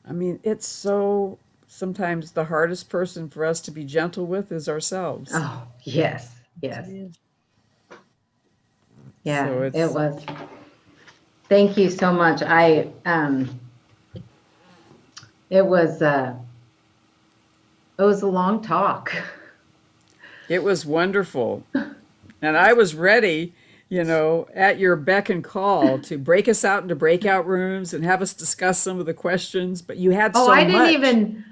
I mean, it's so sometimes the hardest person for us to be gentle with is ourselves. Oh, yes, yes. Yeah, So it it's- was. Thank you so much. It was a long talk. It was wonderful. And I was ready, you know, at your beck and call to break us out into breakout rooms and have us discuss some of the questions, but you had Oh, so I much. didn't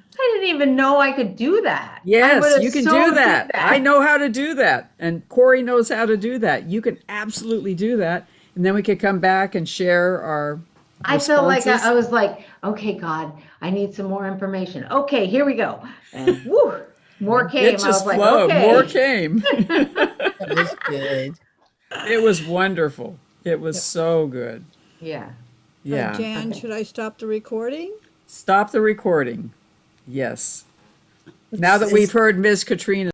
even know I could do that. I Yes, would've you can so do did that. I know how to do that. And Corey knows how to do that. You can absolutely do that. And then we could come back and share our I felt like responses. I was like, okay, God, I need some more information. Okay, here we go. And woo, more came. It I was just like, flowed. okay. More came. That was good. It was wonderful. It was so good. Yeah. Yeah. Jan, Okay. should I stop the recording? Stop the recording. Yes. Now that we've heard Ms. Katrina